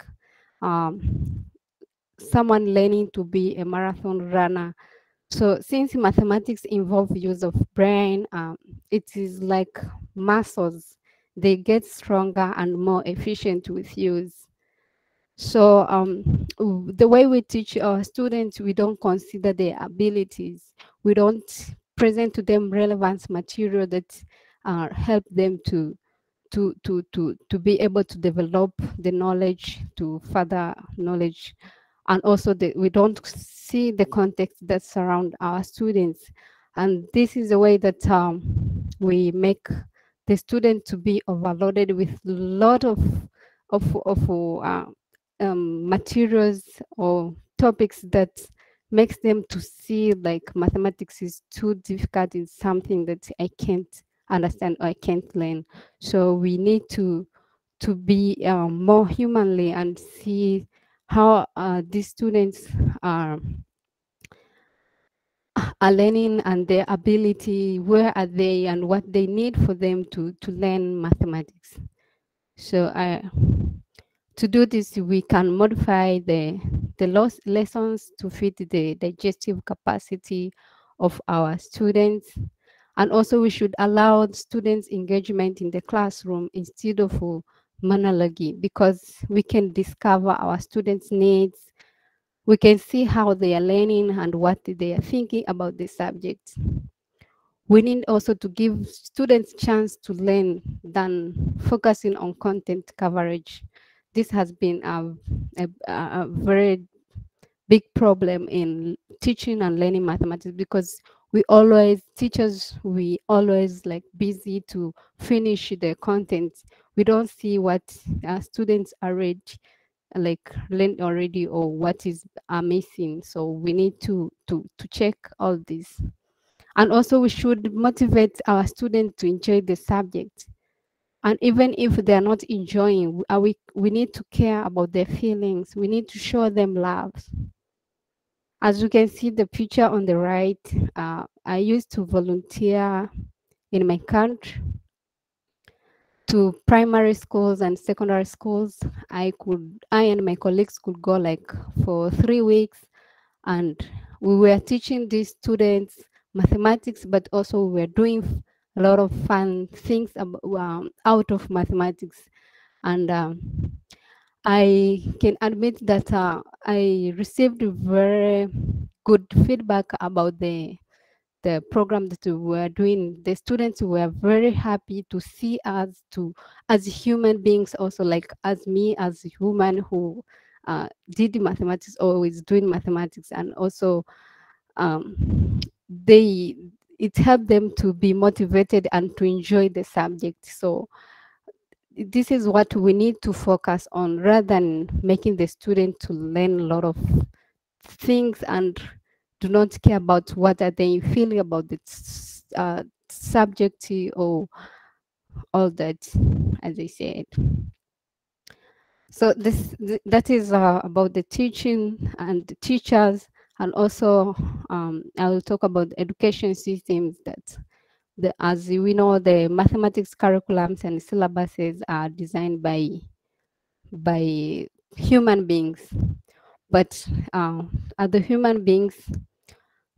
someone learning to be a marathon runner. So since mathematics involve use of brain, it is like muscles. They get stronger and more efficient with use. So the way we teach our students, we don't consider their abilities. We don't present to them relevant material that help them to be able to develop the knowledge, to further knowledge. And also we don't see the context that surround our students. And this is a way that we make the student to be overloaded with a lot of materials or topics that makes them to see like mathematics is too difficult, it's something that I can't understand or I can't learn. So we need to be more humanly and see how these students are learning and their ability, where are they and what they need for them to learn mathematics. So to do this, we can modify the lessons to fit the digestive capacity of our students. And also we should allow students engagement in the classroom instead of monologue, because we can discover our students' needs. We can see how they are learning and what they are thinking about the subject. We need also to give students chance to learn than focusing on content coverage. This has been a very big problem in teaching and learning mathematics, because teachers always like busy to finish the content. We don't see what students are learned already, or what is missing. So we need to check all this. And also we should motivate our students to enjoy the subject. And even if they're not enjoying, we need to care about their feelings. We need to show them love. As you can see the picture on the right, I used to volunteer in my country to primary schools and secondary schools. I and my colleagues could go like for 3 weeks, and we were teaching these students mathematics, but also we were doing a lot of fun things out of mathematics. And I can admit that I received very good feedback about the program that we were doing. The students were very happy to see us as human beings, also like as me as a human who did mathematics or is doing mathematics. And also it helps them to be motivated and to enjoy the subject. So this is what we need to focus on, rather than making the student to learn a lot of things and do not care about what are they feeling about the subject or all that, as I said. So that is about the teaching and the teachers, and also I will talk about the education systems that as we know, the mathematics curriculums and syllabuses are designed by human beings, but are the human beings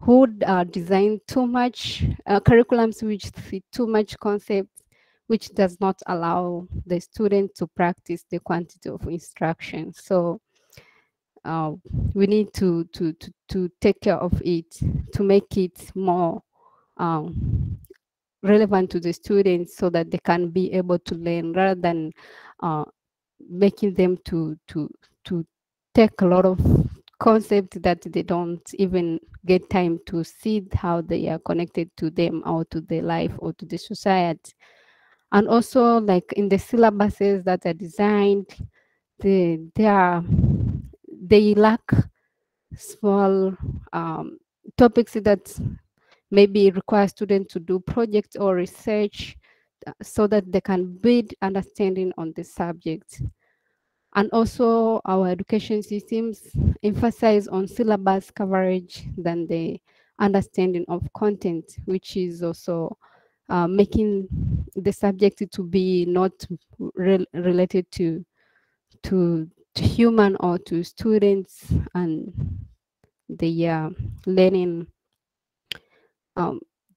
who design too much curriculums which fit too much concepts, which does not allow the student to practice the quantity of instruction. So we need to take care of it, to make it more relevant to the students, so that they can be able to learn, rather than making them to take a lot of concepts that they don't even get time to see how they are connected to them or to their life or to the society. And also, like in the syllabuses that are designed, they lack small topics that maybe require students to do projects or research, so that they can build understanding on the subject. And also, our education systems emphasize on syllabus coverage than the understanding of content, which is also making the subject to be not related to human or to students and the learning,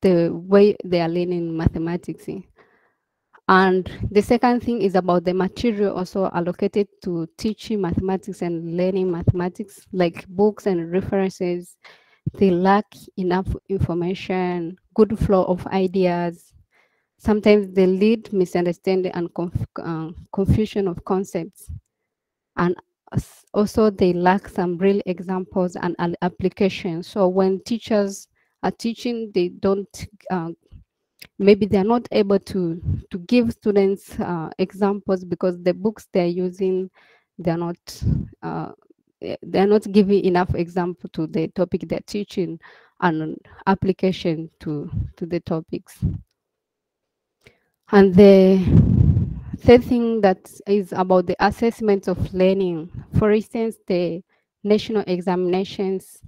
the way they are learning mathematics. And the second thing is about the material also allocated to teaching mathematics and learning mathematics, like books and references. They lack enough information, good flow of ideas. Sometimes they lead misunderstanding and confusion of concepts. And also they lack some real examples and applications. So when teachers are teaching, they don't maybe they're not able to give students examples, because the books they're using, they're not giving enough example to the topic they're teaching and application to the topics. And the third thing that is about the assessment of learning. For instance, the national examinations,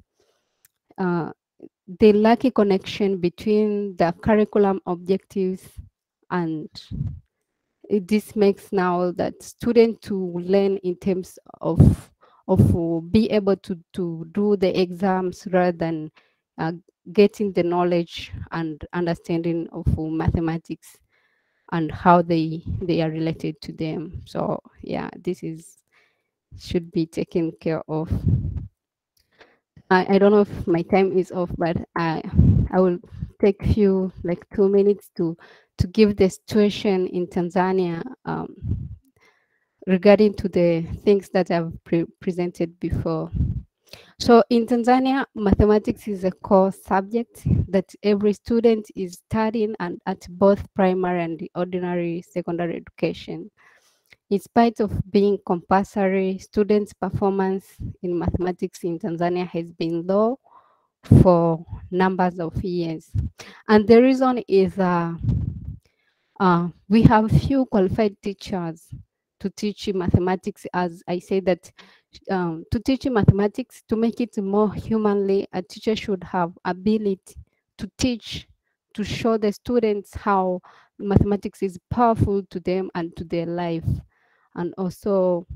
they lack a connection between the curriculum objectives, and this makes now that students to learn in terms of be able to do the exams, rather than getting the knowledge and understanding of mathematics and how they are related to them. So yeah, this should be taken care of. I don't know if my time is off, but I will take few, like 2 minutes to give the situation in Tanzania regarding to the things that I've presented before. So in Tanzania, mathematics is a core subject that every student is studying, and at both primary and the ordinary secondary education. In spite of being compulsory, students' performance in mathematics in Tanzania has been low for numbers of years. And the reason is we have few qualified teachers to teach mathematics. As I say that to teach mathematics, to make it more humanly, a teacher should have ability to teach, to show the students how mathematics is powerful to them and to their life. And also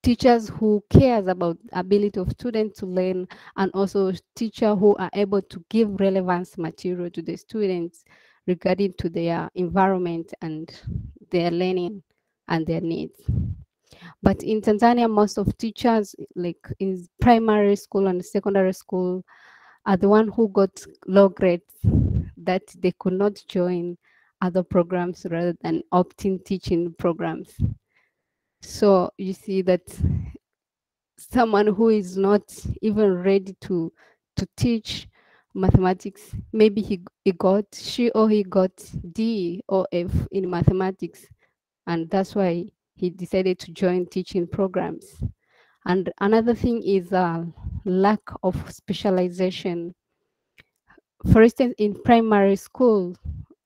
teachers who cares about ability of students to learn, and also teachers who are able to give relevance material to the students regarding to their environment and their learning and their needs. But in Tanzania, most of teachers, like in primary school and secondary school, are the one who got low grades, that they could not join other programs rather than opting teaching programs. So you see that someone who is not even ready to teach mathematics. Maybe she or he got D or F in mathematics, and that's why he decided to join teaching programs. And another thing is lack of specialization. For instance, in primary school,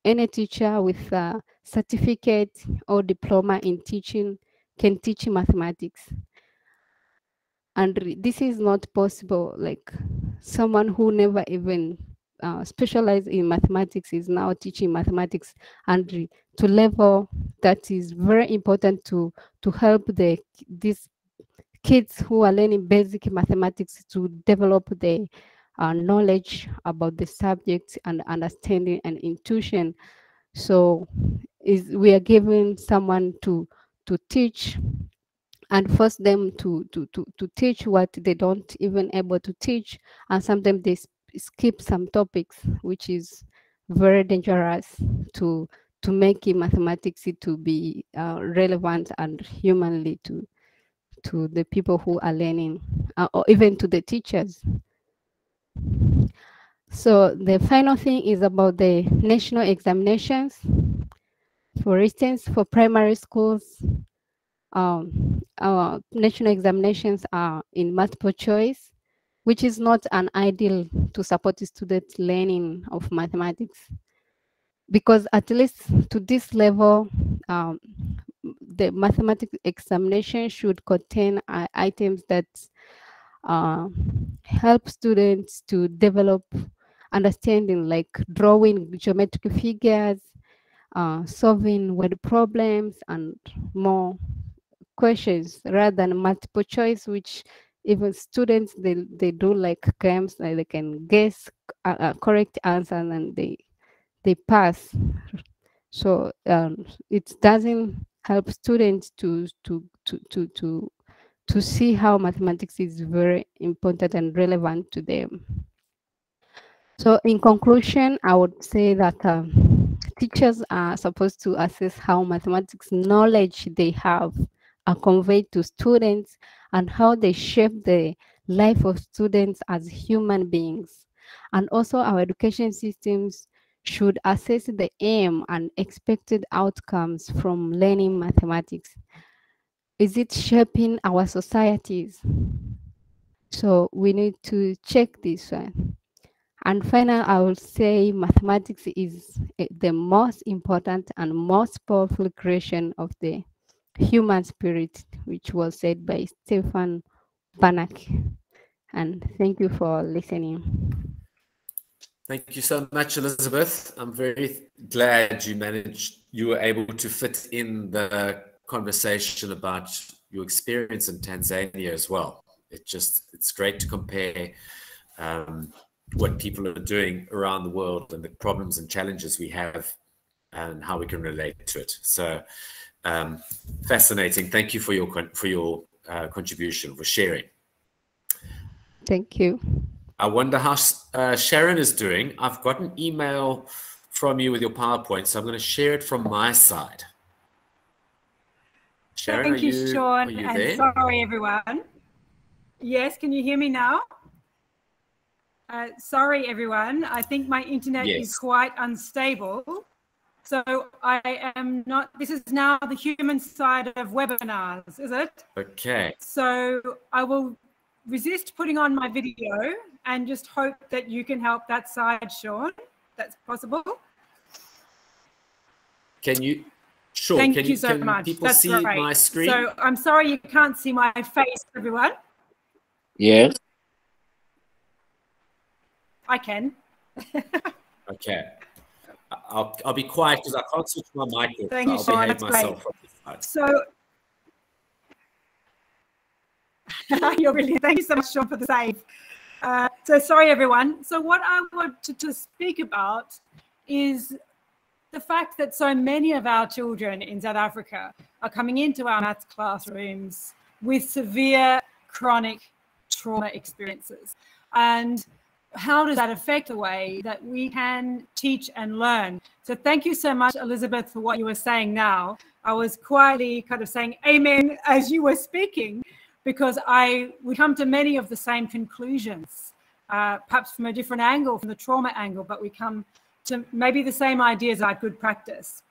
any teacher with a certificate or diploma in teaching can teach mathematics. And this is not possible. Like someone who never even specialized in mathematics is now teaching mathematics, and to level that is very important to help these kids who are learning basic mathematics to develop the knowledge about the subject and understanding and intuition. So we are giving someone to teach and force them to teach what they don't even able to teach, and sometimes they skip some topics, which is very dangerous to make mathematics to be relevant and humanly to the people who are learning, or even to the teachers. So the final thing is about the national examinations. For instance, for primary schools, our national examinations are in multiple choice, which is not an ideal to support the student learning of mathematics. Because at least to this level, the mathematics examination should contain items that help students to develop understanding, like drawing geometric figures, solving word problems, and more questions rather than multiple choice, which even students they do like games, like they can guess a correct answer and they pass. So it doesn't help students to see how mathematics is very important and relevant to them. So in conclusion, I would say that teachers are supposed to assess how mathematics knowledge they have are conveyed to students and how they shape the life of students as human beings. And also our education systems should assess the aim and expected outcomes from learning mathematics. Is it shaping our societies? So we need to check this one. And finally, I will say mathematics is the most important and most powerful creation of the human spirit, which was said by Stefan Banach. And thank you for listening. Thank you so much, Elizabeth. I'm very glad you were able to fit in the conversation about your experience in Tanzania as well. It's great to compare what people are doing around the world and the problems and challenges we have and how we can relate to it. So fascinating. Thank you for your contribution, for sharing. Thank you. I wonder how Sharon is doing. I've got an email from you with your PowerPoint, so I'm going to share it from my side. Sharon, thank you, Sean, and there? Sorry, everyone. Yes, can you hear me now? Sorry, everyone. I think my internet is quite unstable. So I am not, this is now the human side of webinars, is it? Okay. So I will resist putting on my video and just hope that you can help that side, Sean. That's possible. Can you? Sure. Thank you so much. People That's see great. my screen? So I'm sorry you can't see my face, everyone. Yes. I can. Okay. I'll be quiet because I can't switch my mic. Thank you, Sean. That's great. So you're brilliant. Thank you so much, Sean, for the save. So sorry, everyone. So what I wanted to speak about is the fact that so many of our children in South Africa are coming into our maths classrooms with severe chronic trauma experiences. And how does that affect the way that we can teach and learn? So thank you so much, Elizabeth, for what you were saying now. I was quietly kind of saying amen as you were speaking, because we come to many of the same conclusions perhaps from a different angle, from the trauma angle, but we come to maybe the same ideas like good practice.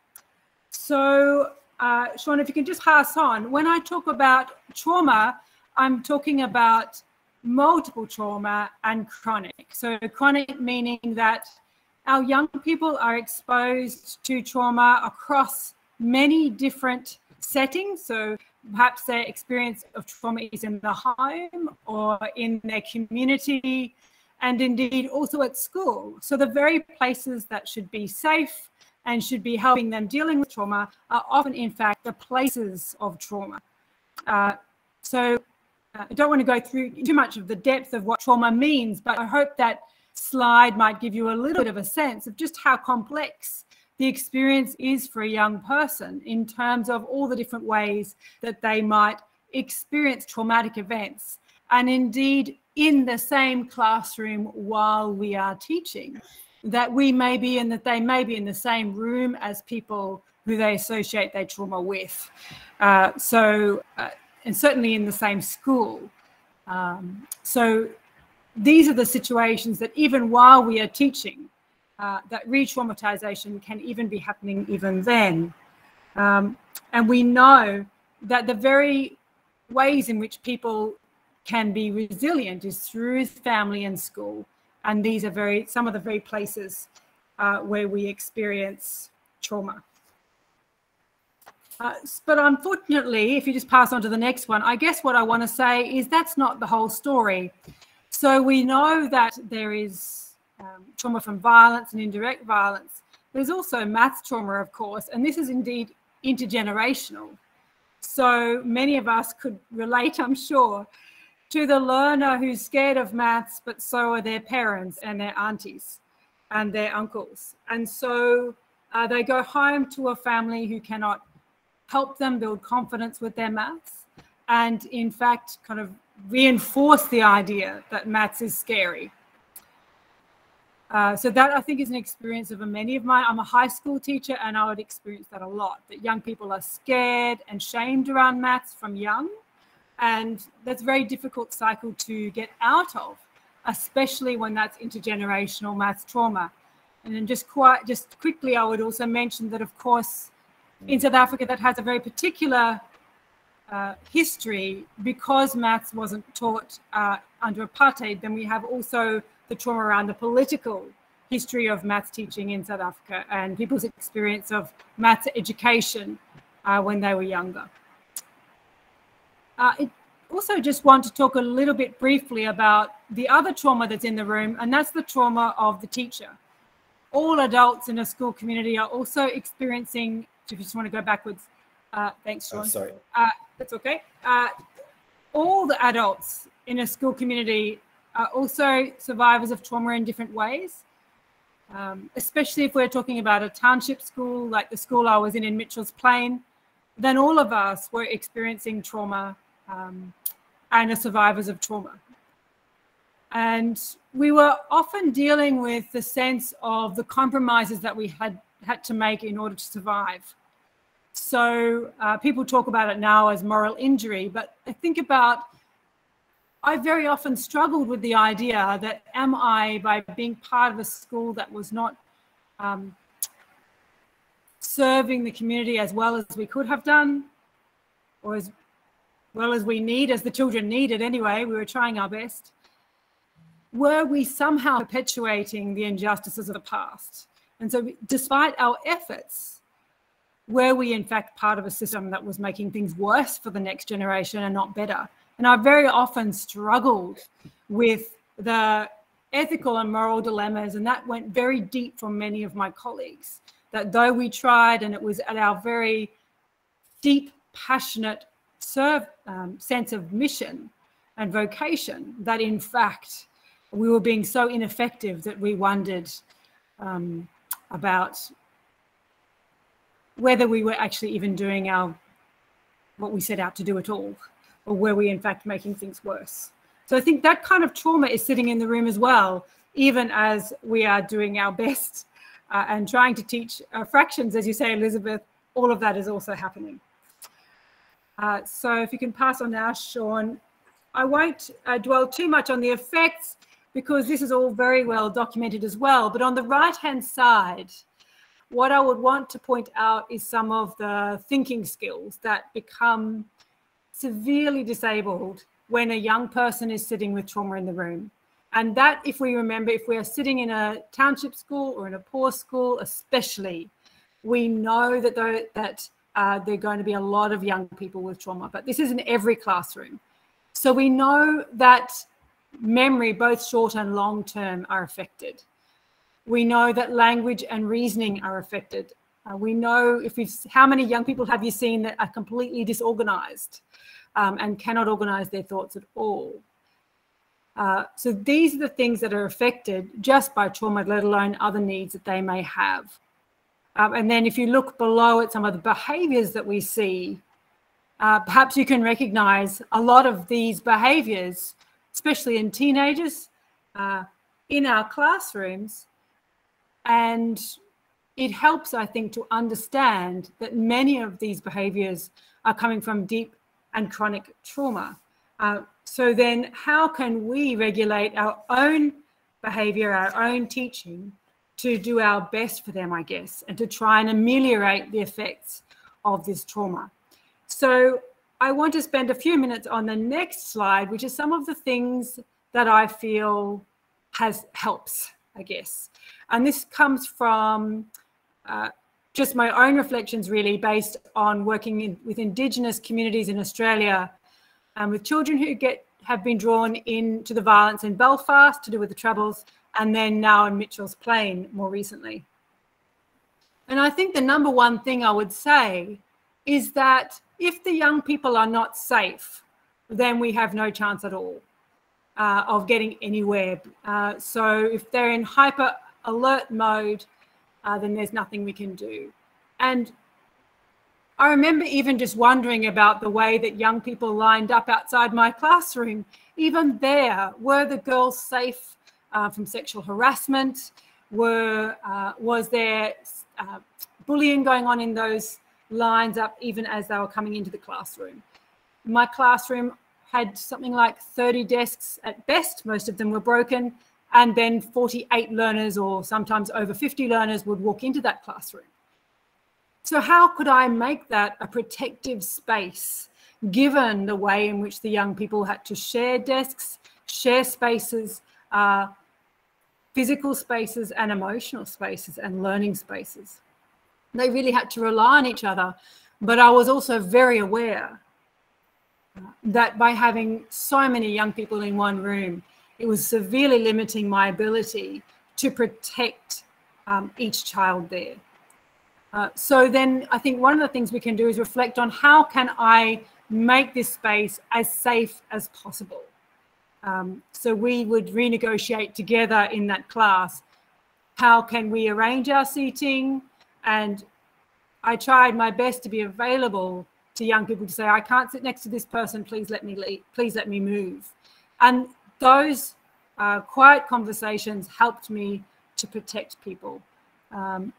So, Sharon, if you can just pass on. When I talk about trauma, I'm talking about multiple trauma and chronic. So chronic meaning that our young people are exposed to trauma across many different settings. So perhaps their experience of trauma is in the home or in their community, and indeed also at school. So the very places that should be safe and should be helping them dealing with trauma are often, in fact, the places of trauma. So I don't want to go through too much of the depth of what trauma means, but I hope that slide might give you a little bit of a sense of just how complex the experience is for a young person in terms of all the different ways that they might experience traumatic events, and indeed in the same classroom while we are teaching, that we may be in, that they may be in the same room as people who they associate their trauma with. And certainly in the same school. So these are the situations that even while we are teaching, that re-traumatization can even be happening even then. And we know that the very ways in which people can be resilient is through family and school. And these are some of the very places where we experience trauma. But unfortunately, if you just pass on to the next one, I guess what I want to say is that's not the whole story. So we know that there is trauma from violence and indirect violence. There's also maths trauma, of course, and this is indeed intergenerational. So many of us could relate, I'm sure, to the learner who's scared of maths, but so are their parents and their aunties and their uncles. And so they go home to a family who cannot help them build confidence with their maths, and in fact kind of reinforce the idea that maths is scary. So that, I think, is an experience of many of mine. I'm a high school teacher, and I would experience that a lot, that young people are scared and shamed around maths from young, and that's a very difficult cycle to get out of, especially when that's intergenerational maths trauma. And then just quickly, I would also mention that, of course, in South Africa, that has a very particular history. Because maths wasn't taught under apartheid, then we have also the trauma around the political history of maths teaching in South Africa and people's experience of maths education when they were younger. I also just want to talk a little bit briefly about the other trauma that's in the room, and that's the trauma of the teacher. All adults in a school community are also experiencing, if you just want to go backwards, thanks, Sean. Oh, sorry. That's okay. All the adults in a school community are also survivors of trauma in different ways, especially if we're talking about a township school, like the school I was in Mitchell's Plain. Then all of us were experiencing trauma and are survivors of trauma. And we were often dealing with the sense of the compromises that we had to make in order to survive. So people talk about it now as moral injury, but I think about, I very often struggled with the idea that am I, by being part of a school that was not serving the community as well as we could have done, or as well as the children needed anyway, we were trying our best, were we somehow perpetuating the injustices of the past? And so despite our efforts, were we in fact part of a system that was making things worse for the next generation and not better? And I very often struggled with the ethical and moral dilemmas, and that went very deep for many of my colleagues, that though we tried, and it was at our very deep, passionate sense of mission and vocation, that in fact we were being so ineffective that we wondered about whether we were actually even doing what we set out to do at all, or were we in fact making things worse? So I think that kind of trauma is sitting in the room as well, even as we are doing our best and trying to teach fractions, as you say, Elizabeth. All of that is also happening. So if you can pass on now, Sean. I won't dwell too much on the effects, because this is all very well documented as well. But on the right-hand side, what I would want to point out is some of the thinking skills that become severely disabled when a young person is sitting with trauma in the room. And that, if we remember, if we are sitting in a township school or in a poor school especially, we know that there are going to be a lot of young people with trauma, but this is in every classroom. So we know that memory, both short and long term, are affected. We know that language and reasoning are affected. We know how many young people have you seen that are completely disorganized and cannot organize their thoughts at all? So these are the things that are affected just by trauma, let alone other needs that they may have. And then if you look below at some of the behaviors that we see, perhaps you can recognize a lot of these behaviors, especially in teenagers, in our classrooms. And it helps, I think, to understand that many of these behaviors are coming from deep and chronic trauma. So then how can we regulate our own behavior, our own teaching, to do our best for them, I guess, and to try and ameliorate the effects of this trauma? So I want to spend a few minutes on the next slide, which is some of the things that I feel helps, I guess. And this comes from just my own reflections, really, based on working with Indigenous communities in Australia, with children who have been drawn into the violence in Belfast to do with the Troubles, and then now in Mitchell's Plain more recently. And I think the number one thing I would say is that if the young people are not safe, then we have no chance at all of getting anywhere. So if they're in hyper alert mode, then there's nothing we can do. And I remember even just wondering about the way that young people lined up outside my classroom. Even there, were the girls safe from sexual harassment? Was there bullying going on in those lines up even as they were coming into the classroom? My classroom had something like 30 desks at best. Most of them were broken. And then 48 learners, or sometimes over 50 learners, would walk into that classroom. So how could I make that a protective space, given the way in which the young people had to share desks, share spaces, physical spaces and emotional spaces and learning spaces? They really had to rely on each other. But I was also very aware that by having so many young people in one room, it was severely limiting my ability to protect each child there. So then I think one of the things we can do is reflect on how can I make this space as safe as possible. So we would renegotiate together in that class. How can we arrange our seating? And I tried my best to be available to young people to say, I can't sit next to this person, please let me leave, please let me move. And those quiet conversations helped me to protect people.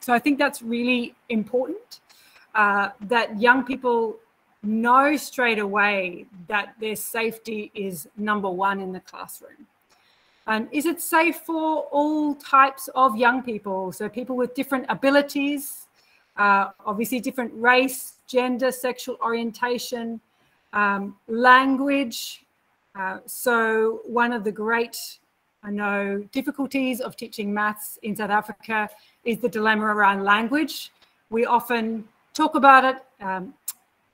So I think that's really important, that young people know straight away that their safety is number one in the classroom. And is it safe for all types of young people? So people with different abilities, obviously different race, gender, sexual orientation, language. So one of the great, I know, difficulties of teaching maths in South Africa is the dilemma around language. We often talk about it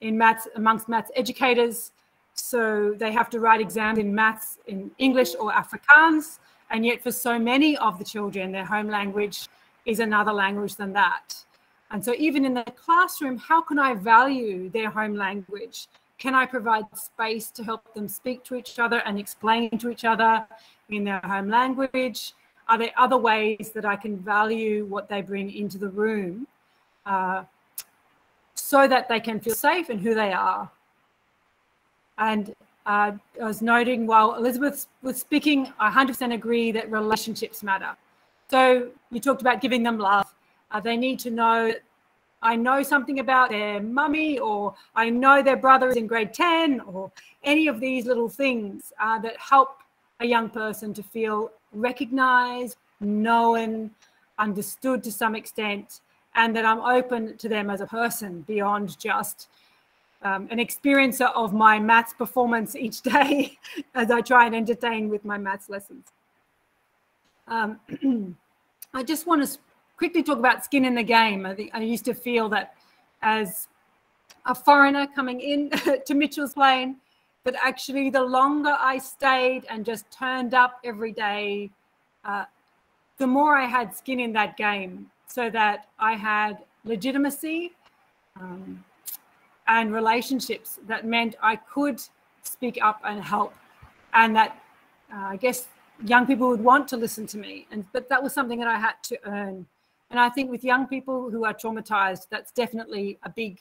in maths, amongst maths educators. So they have to write exams in maths in English or Afrikaans. And yet for so many of the children, their home language is another language than that. And so even in the classroom, how can I value their home language? Can I provide space to help them speak to each other and explain to each other in their home language? Are there other ways that I can value what they bring into the room so that they can feel safe in who they are? And I was noting while Elizabeth was speaking, I 100% agree that relationships matter. So you talked about giving them love. They need to know, I know something about their mummy, or I know their brother is in grade 10, or any of these little things that help a young person to feel recognized, known, understood to some extent, and that I'm open to them as a person beyond just an experiencer of my maths performance each day as I try and entertain with my maths lessons. I just want to quickly talk about skin in the game. I think I used to feel that as a foreigner coming in to Mitchell's Plain, that actually the longer I stayed and just turned up every day, the more I had skin in that game, so that I had legitimacy and relationships that meant I could speak up and help, and that I guess young people would want to listen to me. But that was something that I had to earn. And I think with young people who are traumatized, that's definitely a big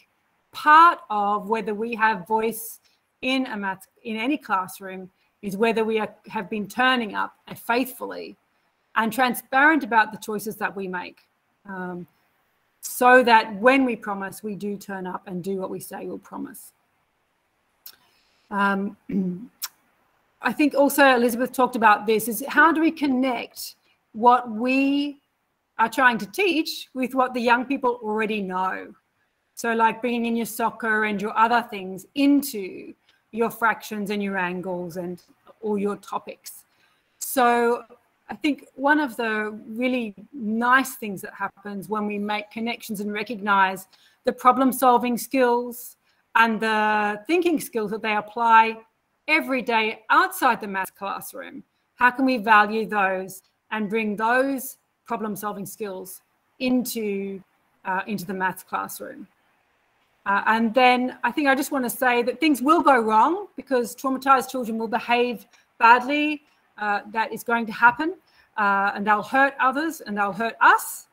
part of whether we have voice in any classroom, is whether we have been turning up faithfully and transparent about the choices that we make, so that when we promise, we do turn up and do what we say we'll promise. I think also Elizabeth talked about this, is how do we connect what we are trying to teach with what the young people already know? So like bringing in your soccer and your other things into your fractions and your angles and all your topics. So I think one of the really nice things that happens when we make connections and recognize the problem-solving skills and the thinking skills that they apply every day outside the maths classroom, how can we value those and bring those problem-solving skills into the maths classroom? And then I think I just want to say that things will go wrong, because traumatized children will behave badly. That is going to happen, and they'll hurt others and they'll hurt us.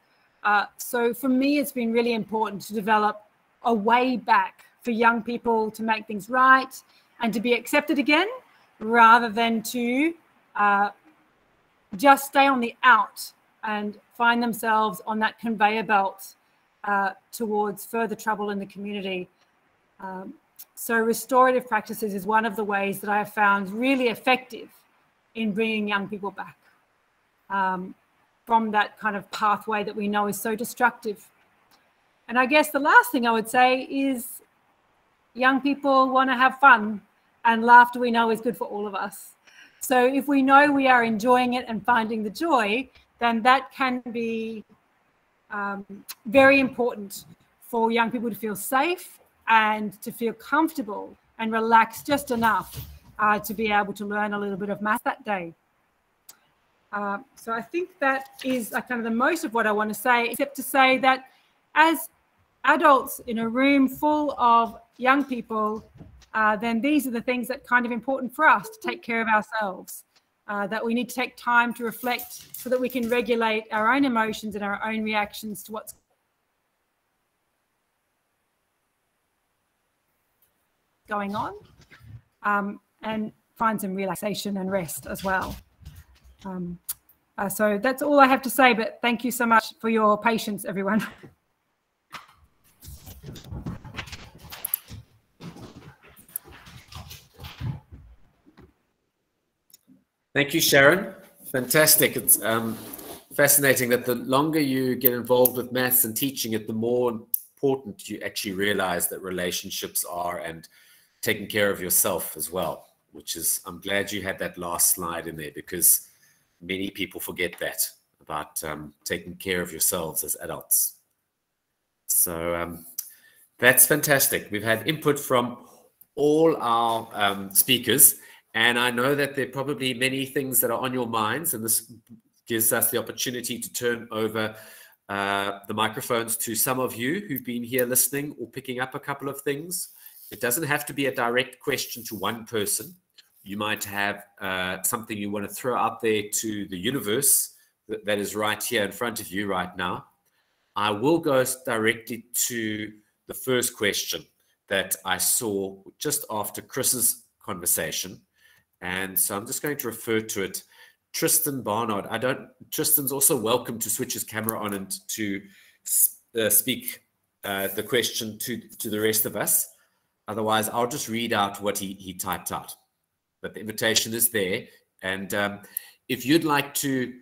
So for me, it's been really important to develop a way back for young people to make things right and to be accepted again, rather than to just stay on the out and find themselves on that conveyor belt towards further trouble in the community. So restorative practices is one of the ways that I have found really effective in bringing young people back from that kind of pathway that we know is so destructive. And I guess the last thing I would say is young people want to have fun, and laughter we know is good for all of us. So if we know we are enjoying it and finding the joy, then that can be very important for young people to feel safe and to feel comfortable and relaxed just enough to be able to learn a little bit of math that day. So I think that is kind of the most of what I want to say, except to say that as adults in a room full of young people, then these are the things that are kind of important for us to take care of ourselves, that we need to take time to reflect so that we can regulate our own emotions and our own reactions to what's going on, and find some relaxation and rest as well. So that's all I have to say, but thank you so much for your patience, everyone. Thank you, Sharon. Fantastic. It's fascinating that the longer you get involved with maths and teaching it, the more important you actually realize that relationships are, and taking care of yourself as well, which is, I'm glad you had that last slide in there, because many people forget that about taking care of yourselves as adults. So that's fantastic. We've had input from all our speakers, and I know that there are probably many things that are on your minds, and this gives us the opportunity to turn over the microphones to some of you who've been here listening or picking up a couple of things. It doesn't have to be a direct question to one person. You might have something you want to throw out there to the universe that is right here in front of you right now. I will go directly to the first question that I saw just after Chris's conversation. And so I'm just going to refer to it. Tristan Barnard. Tristan's also welcome to switch his camera on and to speak the question to the rest of us. Otherwise, I'll just read out what he typed out. But the invitation is there. And if you'd like to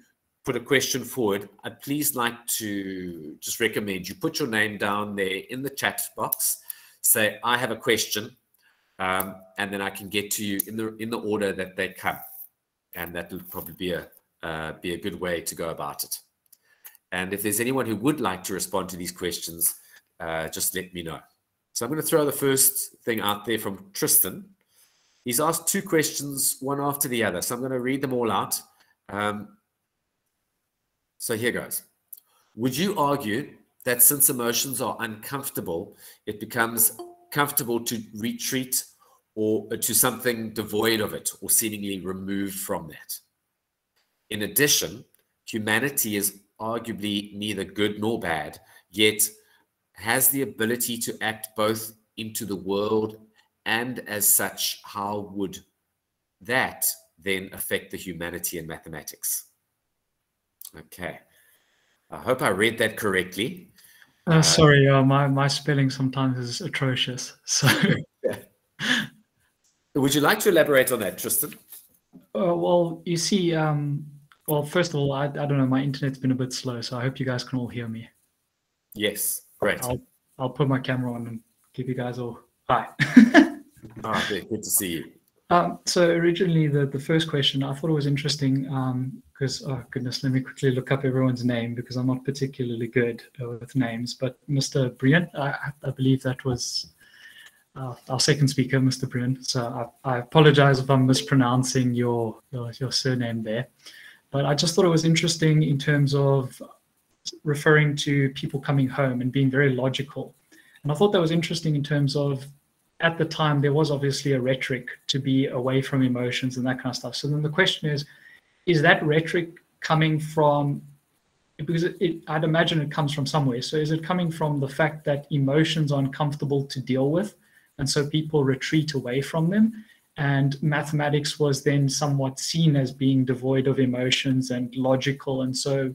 put a question forward, I'd please like to just recommend you put your name down there in the chat box. Say, I have a question, and then I can get to you in the order that they come. And that will probably be a good way to go about it. And if there's anyone who would like to respond to these questions, just let me know. So I'm going to throw the first thing out there from Tristan. He's asked 2 questions, one after the other. So I'm going to read them all out. So here goes. Would you argue that since emotions are uncomfortable, it becomes comfortable to retreat or to something devoid of it or seemingly removed from that? In addition, humanity is arguably neither good nor bad, yet has the ability to act both into the world and as such. How would that then affect the humanity and mathematics? Okay, I hope I read that correctly. Sorry, my spelling sometimes is atrocious. So, would you like to elaborate on that, Tristan? Well, you see, well, first of all, I don't know, my internet's been a bit slow, so I hope you guys can all hear me. Yes, great. I'll put my camera on and give you guys all hi. Good to see you. So originally, the first question, I thought it was interesting because, oh goodness, let me quickly look up everyone's name because I'm not particularly good with names. But Mr. Breen, I believe that was our second speaker, Mr. Breen. So I apologize if I'm mispronouncing your surname there. But I just thought it was interesting in terms of referring to people coming home and being very logical. And I thought that was interesting in terms of, at the time, there was obviously a rhetoric to be away from emotions and that kind of stuff. So then the question is that rhetoric coming from, because I'd imagine it comes from somewhere. So is it coming from the fact that emotions are uncomfortable to deal with, and so people retreat away from them? And mathematics was then somewhat seen as being devoid of emotions and logical. And so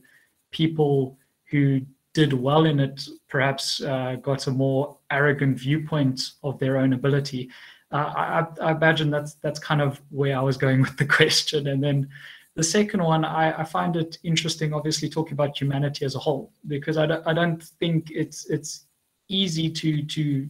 people who did well in it perhaps got a more arrogant viewpoint of their own ability. I imagine that's kind of where I was going with the question. And then the second one, I find it interesting, obviously talking about humanity as a whole, because I don't think it's easy to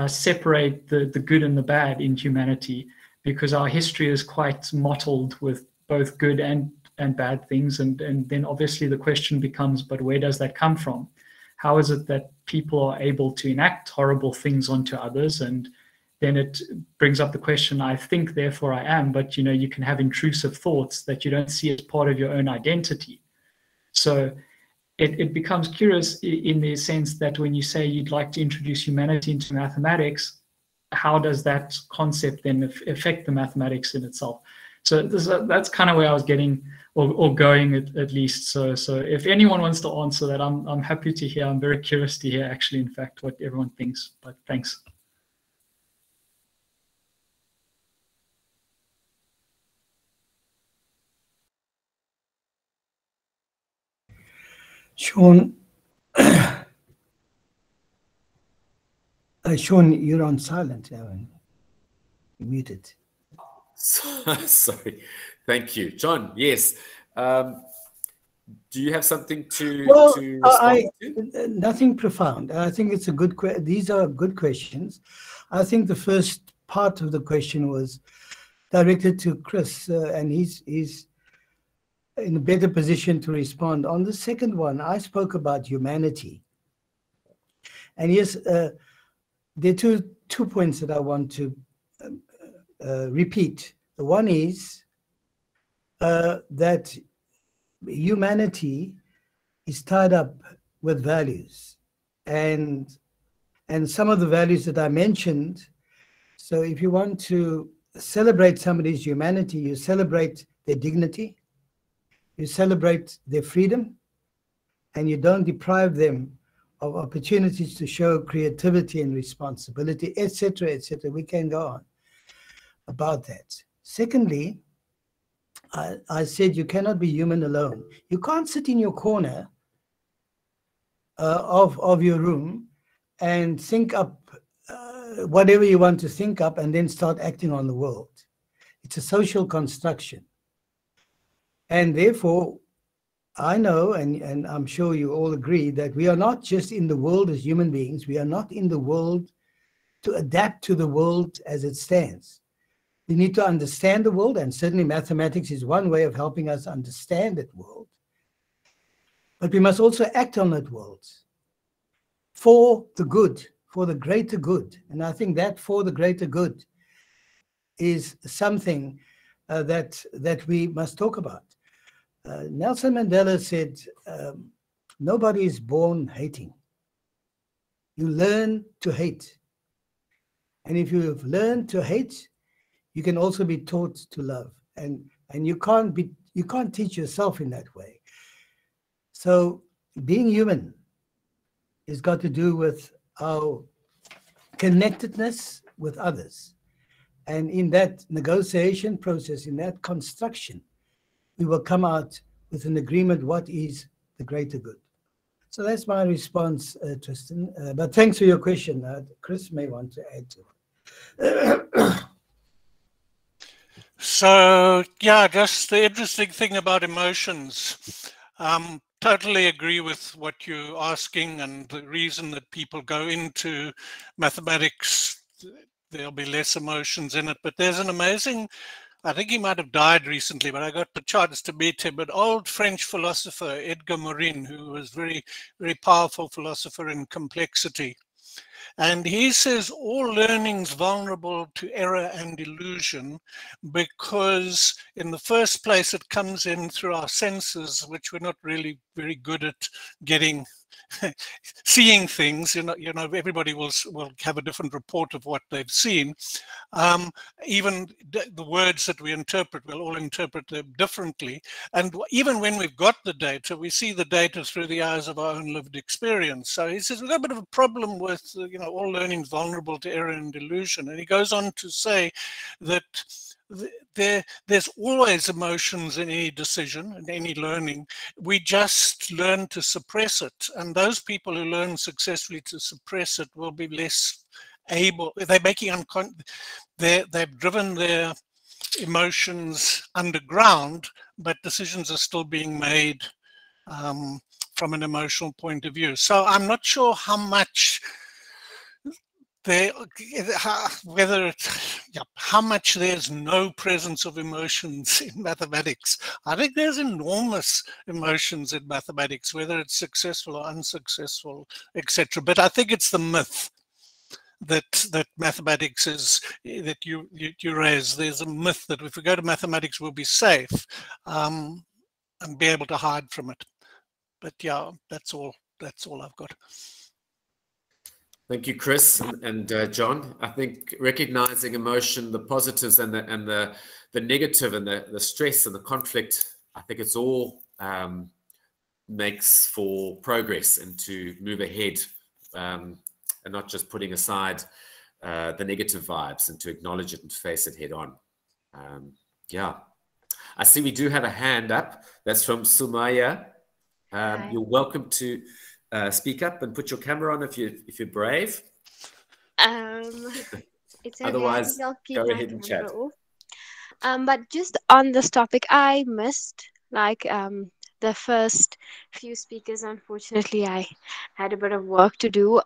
separate the good and the bad in humanity, because our history is quite mottled with both good and bad things. And then obviously the question becomes, but where does that come from? How is it that people are able to enact horrible things onto others? And then it brings up the question, I think, therefore I am, but you can have intrusive thoughts that you don't see as part of your own identity. So it becomes curious in the sense that when you say you'd like to introduce humanity into mathematics, how does that concept then affect the mathematics in itself? So that's kind of where I was getting or going at least. So if anyone wants to answer that, I'm happy to hear. I'm very curious to hear actually, in fact, what everyone thinks. But thanks. Sean, Sean, you're on silent. You're muted. Sorry. Thank you. John, yes. Do you have something to respond to? Nothing profound. I think it's a good question. These are good questions. I think the first part of the question was directed to Chris, and he's in a better position to respond. On the second one, I spoke about humanity. And yes, there are two points that I want to repeat. The one is that humanity is tied up with values, and some of the values that I mentioned. So if you want to celebrate somebody's humanity, you celebrate their dignity, you celebrate their freedom, and you don't deprive them of opportunities to show creativity and responsibility, etc., etc. We can go on about that. Secondly, I said you cannot be human alone. You can't sit in your corner of your room and think up whatever you want to think up and then start acting on the world. It's a social construction. And therefore, I know, and I'm sure you all agree, that we are not just in the world as human beings. We are not in the world to adapt to the world as it stands. We need to understand the world, and certainly mathematics is one way of helping us understand that world. But we must also act on that world for the good, for the greater good. And I think that for the greater good is something that we must talk about. Nelson Mandela said, nobody is born hating. You learn to hate. And if you have learned to hate, you can also be taught to love. And you can't teach yourself in that way. So being human has got to do with our connectedness with others. And in that negotiation process, in that construction, we will come out with an agreement what is the greater good. So that's my response, Tristan. But thanks for your question. Chris may want to add to it. So, yeah, just the interesting thing about emotions. Totally agree with what you're asking, and the reason that people go into mathematics, there'll be less emotions in it. But there's an amazing, I think he might have died recently, but I got the chance to meet him, an old French philosopher, Edgar Morin, who was very, very powerful philosopher in complexity. And he says all learning's vulnerable to error and illusion because in the first place, it comes in through our senses, which we're not really very good at getting, seeing things. You know, everybody will have a different report of what they've seen. Even the words that we interpret, we'll all interpret them differently. And even when we've got the data, we see the data through the eyes of our own lived experience. So he says we've got a bit of a problem with, all learning is vulnerable to error and delusion. And he goes on to say that there's always emotions in any decision and any learning. We just learn to suppress it. And those people who learn successfully to suppress it will be less able, they're making they've driven their emotions underground, but decisions are still being made from an emotional point of view. So I'm not sure how much how much there's no presence of emotions in mathematics. I think there's enormous emotions in mathematics, whether it's successful or unsuccessful, etc. But I think it's the myth that mathematics is, that you raise. There's a myth that if we go to mathematics, we'll be safe and be able to hide from it. But yeah, that's all I've got. Thank you, Chris and John. I think recognizing emotion, the positives and the negative and the stress and the conflict, I think it's all makes for progress and to move ahead, and not just putting aside the negative vibes, and to acknowledge it and face it head on. Yeah, I see we do have a hand up. That's from Sumaya. You're welcome to speak up and put your camera on if you're brave. It's Otherwise, go ahead and chat. But just on this topic, I missed the first few speakers. Unfortunately, I had a bit of work to do.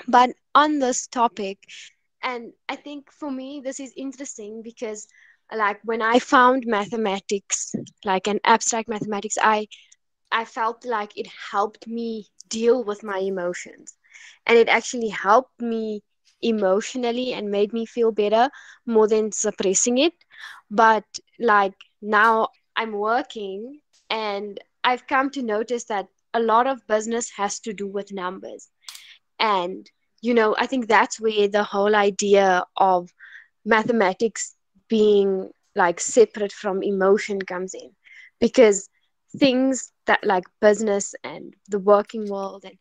But on this topic, and I think for me this is interesting because when I found mathematics, an abstract mathematics, I felt like it helped me deal with my emotions, and it actually helped me emotionally and made me feel better more than suppressing it. But now I'm working, and I've come to notice that a lot of business has to do with numbers. And, I think that's where the whole idea of mathematics being separate from emotion comes in, because things that business and the working world, and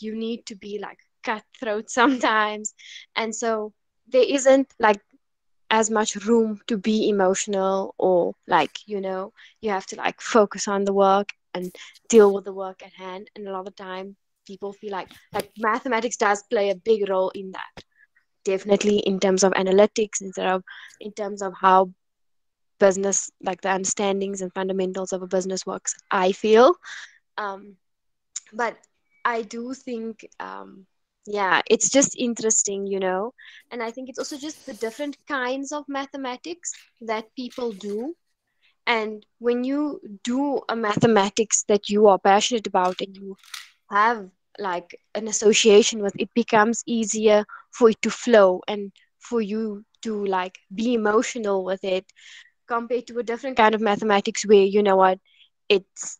you need to be cutthroat sometimes, and so there isn't as much room to be emotional, or you have to focus on the work and deal with the work at hand. And a lot of the time people feel like mathematics does play a big role in that, definitely in terms of analytics, in terms of how business, like the understandings and fundamentals of a business works, I feel. But I do think, yeah, it's just interesting, you know. And I think it's also just the different kinds of mathematics that people do. And when you do a mathematics that you are passionate about and you have like an association with, it becomes easier for it to flow and for you to like be emotional with it, compared to a different kind of mathematics where, you know what, it's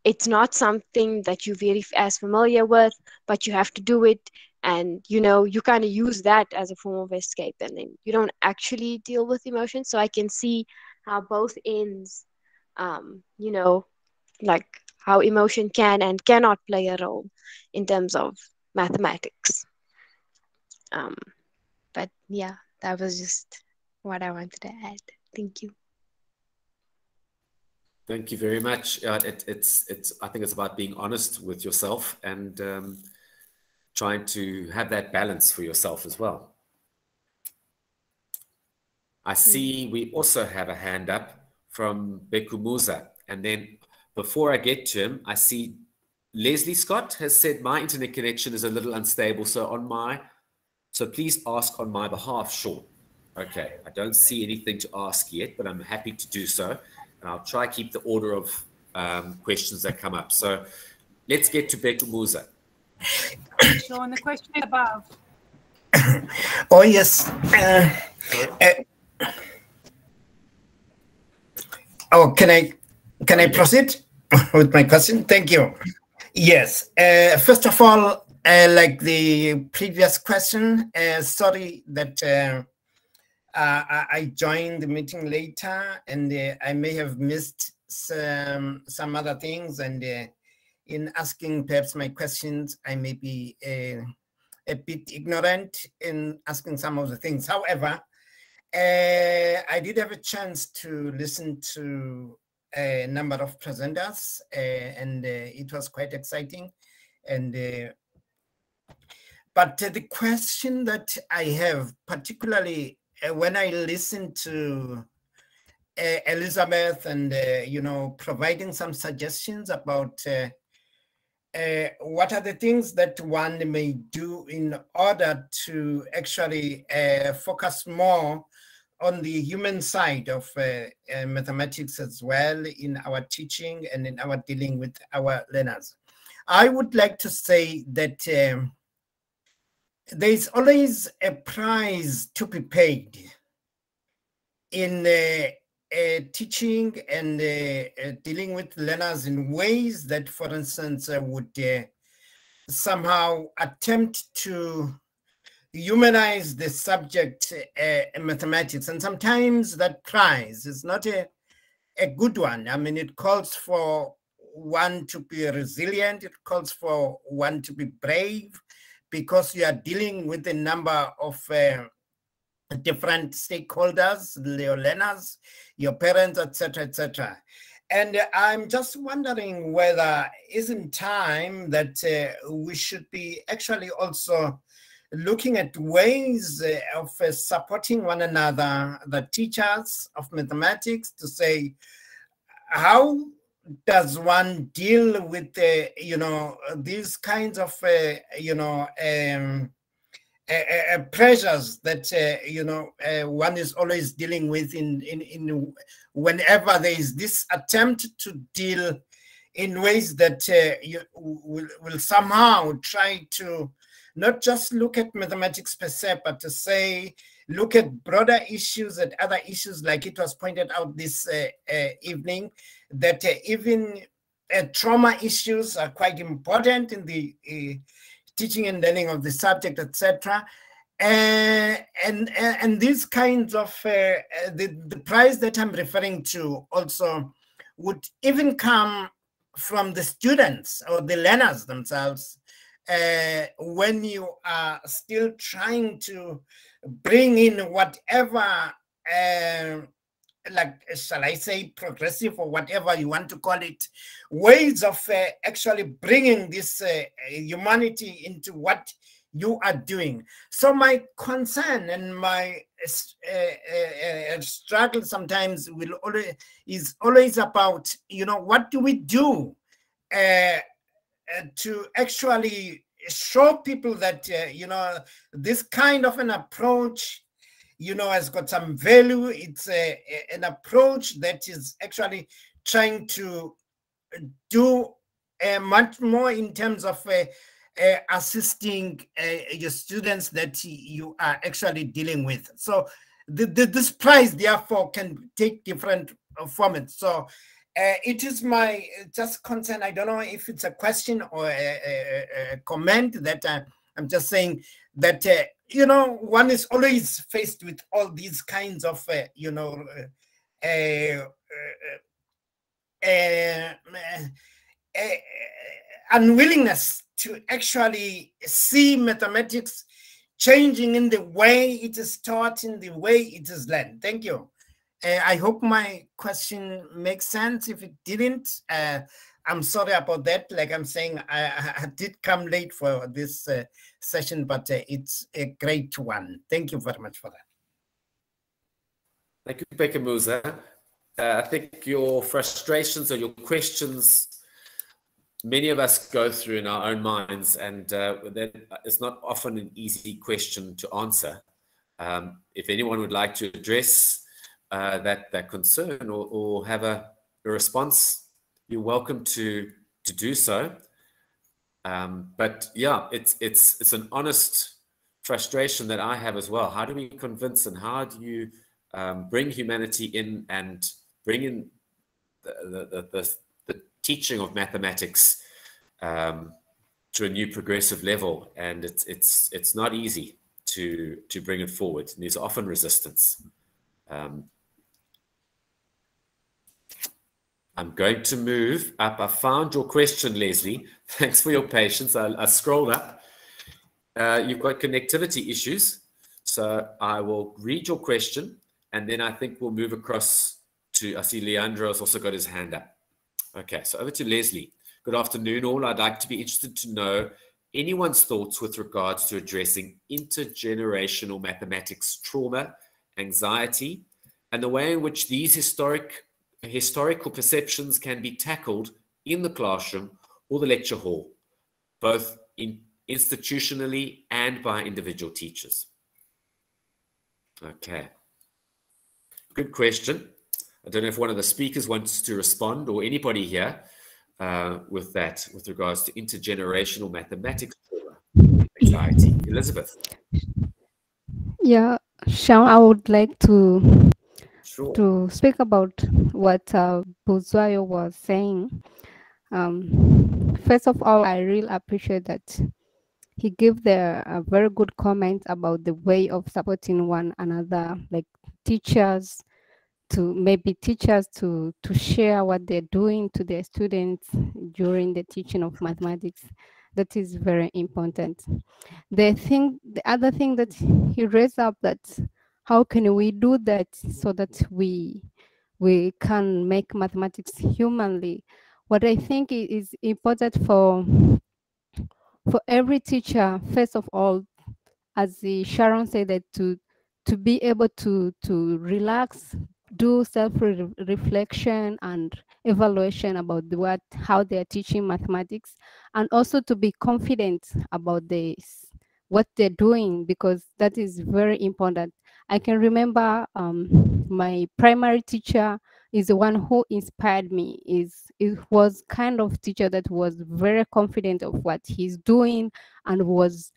it's not something that you're very as familiar with, but you have to do it. And, you know, you kind of use that as a form of escape, and then you don't actually deal with emotions. So I can see how both ends, you know, like how emotion can and cannot play a role in terms of mathematics. Um, but yeah, that was just what I wanted to add. Thank you. Thank you very much. It's. I think it's about being honest with yourself and trying to have that balance for yourself as well. I see we also have a hand up from Bekumuza. And then before I get to him, I see Leslie Scott has said my internet connection is a little unstable. So please ask on my behalf, Sean. Okay, I don't see anything to ask yet, but I'm happy to do so. And I'll try to keep the order of questions that come up. So let's get to Bekumuza. Sean, the question is above. Oh, yes. Can I proceed with my question? Thank you. Yes. First of all, like the previous question, sorry that I joined the meeting later, and I may have missed some other things. And in asking perhaps my questions, I may be a bit ignorant in asking some of the things. However, I did have a chance to listen to a number of presenters, and it was quite exciting. And but the question that I have, particularly when I listen to Elizabeth and you know, providing some suggestions about what are the things that one may do in order to actually focus more on the human side of mathematics as well in our teaching and in our dealing with our learners. I would like to say that there is always a price to be paid in teaching and dealing with learners in ways that, for instance, would somehow attempt to humanize the subject mathematics. And sometimes that price is not a good one. I mean, it calls for one to be resilient. It calls for one to be brave, because you are dealing with a number of different stakeholders, your learners, your parents, etc., etc. And I'm just wondering whether isn't time that we should be actually also looking at ways of supporting one another, the teachers of mathematics, to say, how does one deal with you know, these kinds of you know, pressures that you know, one is always dealing with in whenever there is this attempt to deal in ways that you will somehow try to not just look at mathematics per se, but to say, look at broader issues and other issues, like it was pointed out this evening, that even trauma issues are quite important in the teaching and learning of the subject, etc. And these kinds of, the price that I'm referring to also would even come from the students or the learners themselves, when you are still trying to bring in whatever, like, shall I say, progressive or whatever you want to call it, ways of actually bringing this humanity into what you are doing. So my concern and my struggle sometimes is always about, what do we do to actually show people that, this kind of an approach, has got some value. It's an approach that is actually trying to do much more in terms of assisting your students that you are actually dealing with. So this prize, therefore, can take different formats. So it is my just concern. I don't know if it's a question or a comment that I'm just saying that, one is always faced with all these kinds of, unwillingness to actually see mathematics changing in the way it is taught, in the way it is learned. Thank you. I hope my question makes sense. If it didn't, I'm sorry about that. Like I'm saying, I did come late for this session, but it's a great one. Thank you very much for that. Thank you, Pekamuza. I think your frustrations or your questions, many of us go through in our own minds, and that it's not often an easy question to answer. If anyone would like to address that concern or have a response, you're welcome to do so. But yeah, it's an honest frustration that I have as well. How do we convince, and how do you bring humanity in and bring in the teaching of mathematics to a new progressive level? And it's not easy to bring it forward, and there's often resistance. I'm going to move up. I found your question, Leslie. Thanks for your patience. I scrolled up. You've got connectivity issues, so I will read your question, and then I think we'll move across to, I see Leandro has also got his hand up. Okay, so over to Leslie. Good afternoon, all. I'd like to be interested to know anyone's thoughts with regards to addressing intergenerational mathematics trauma, anxiety, and the way in which these historical perceptions can be tackled in the classroom or the lecture hall, both institutionally and by individual teachers. Okay, good question. I don't know if one of the speakers wants to respond, or anybody here with that, with regards to intergenerational mathematics trauma, anxiety. Elizabeth. Yeah, Sean, I would like to Sure. speak about what Buzwayo was saying. First of all, I really appreciate that he gave a very good comment about the way of supporting one another, like teachers to share what they're doing to their students during the teaching of mathematics. That is very important. The other thing that he raised up, that how can we do that so that we can make mathematics humanly. What I think is important for every teacher, first of all, as Sharon said, that to be able to relax, do self-reflection and evaluation about how they are teaching mathematics, and also to be confident about what they're doing, because that is very important. I can remember my primary teacher is the one who inspired me. It was kind of teacher that was very confident of what he's doing and was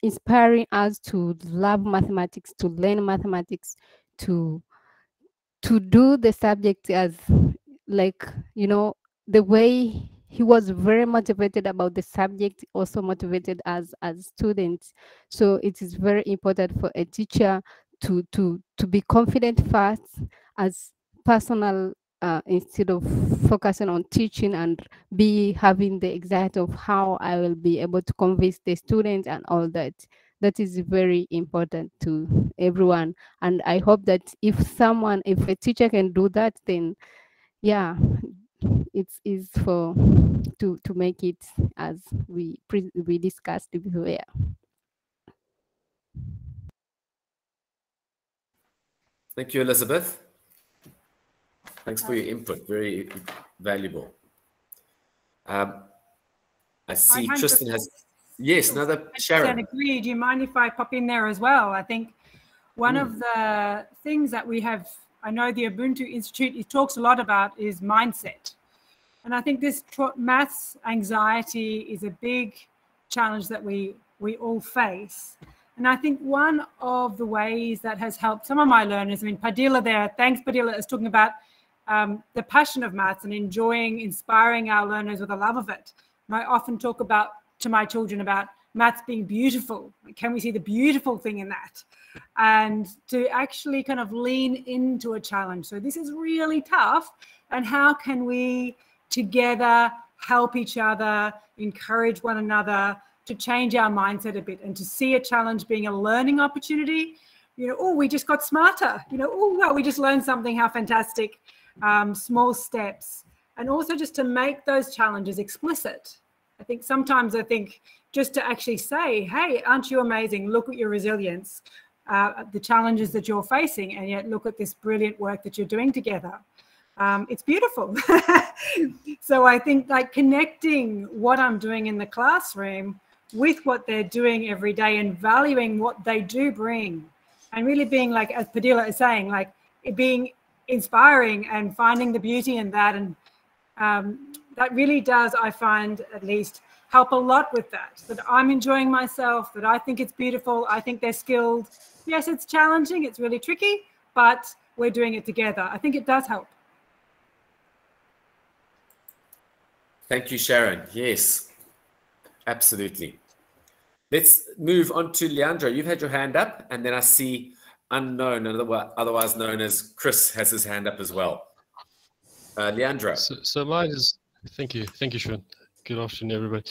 inspiring us to love mathematics, to learn mathematics, to do the subject as, like, the way he was very motivated about the subject, also motivated as students. So it is very important for a teacher to be confident first, as personal, instead of focusing on teaching and be having the anxiety of how I will be able to convince the students and all that. That is very important to everyone. And I hope that if a teacher can do that, then yeah, it's for to make it as we discussed before. Thank you, Elizabeth. Thanks for your input. Very valuable. I see Tristan has, yes, another Sharon. Agree. Do you mind if I pop in there as well? I think one of the things that we have, I know the Ubuntu Institute, it talks a lot about is mindset. And I think this maths anxiety is a big challenge that we all face. And I think one of the ways that has helped some of my learners, I mean, Padilla there, thanks Padilla, is talking about the passion of maths and enjoying, inspiring our learners with a love of it. And I often talk about to my children about maths being beautiful. Can we see the beautiful thing in that? And to actually kind of lean into a challenge. So this is really tough. And how can we together help each other, encourage one another to change our mindset a bit and to see a challenge being a learning opportunity? You know, oh, we just got smarter. You know, oh, well, we just learned something, how fantastic. Small steps. And also just to make those challenges explicit. I think sometimes just to actually say, hey, aren't you amazing? Look at your resilience, the challenges that you're facing, and yet look at this brilliant work that you're doing together. It's beautiful. So I think like connecting what I'm doing in the classroom with what they're doing every day and valuing what they do bring, and really being like, as Padilla is saying, like it being inspiring and finding the beauty in that. And that really does, I find at least, help a lot with that I'm enjoying myself, that I think it's beautiful, I think they're skilled. Yes, it's challenging, it's really tricky, but we're doing it together. I think it does help. Thank you, Sharon. Yes, absolutely. Let's move on to Leandro. You've had your hand up, and then I see Unknown, otherwise known as Chris, has his hand up as well. Leandro. So mine is, thank you, Sharon. Good afternoon, everybody.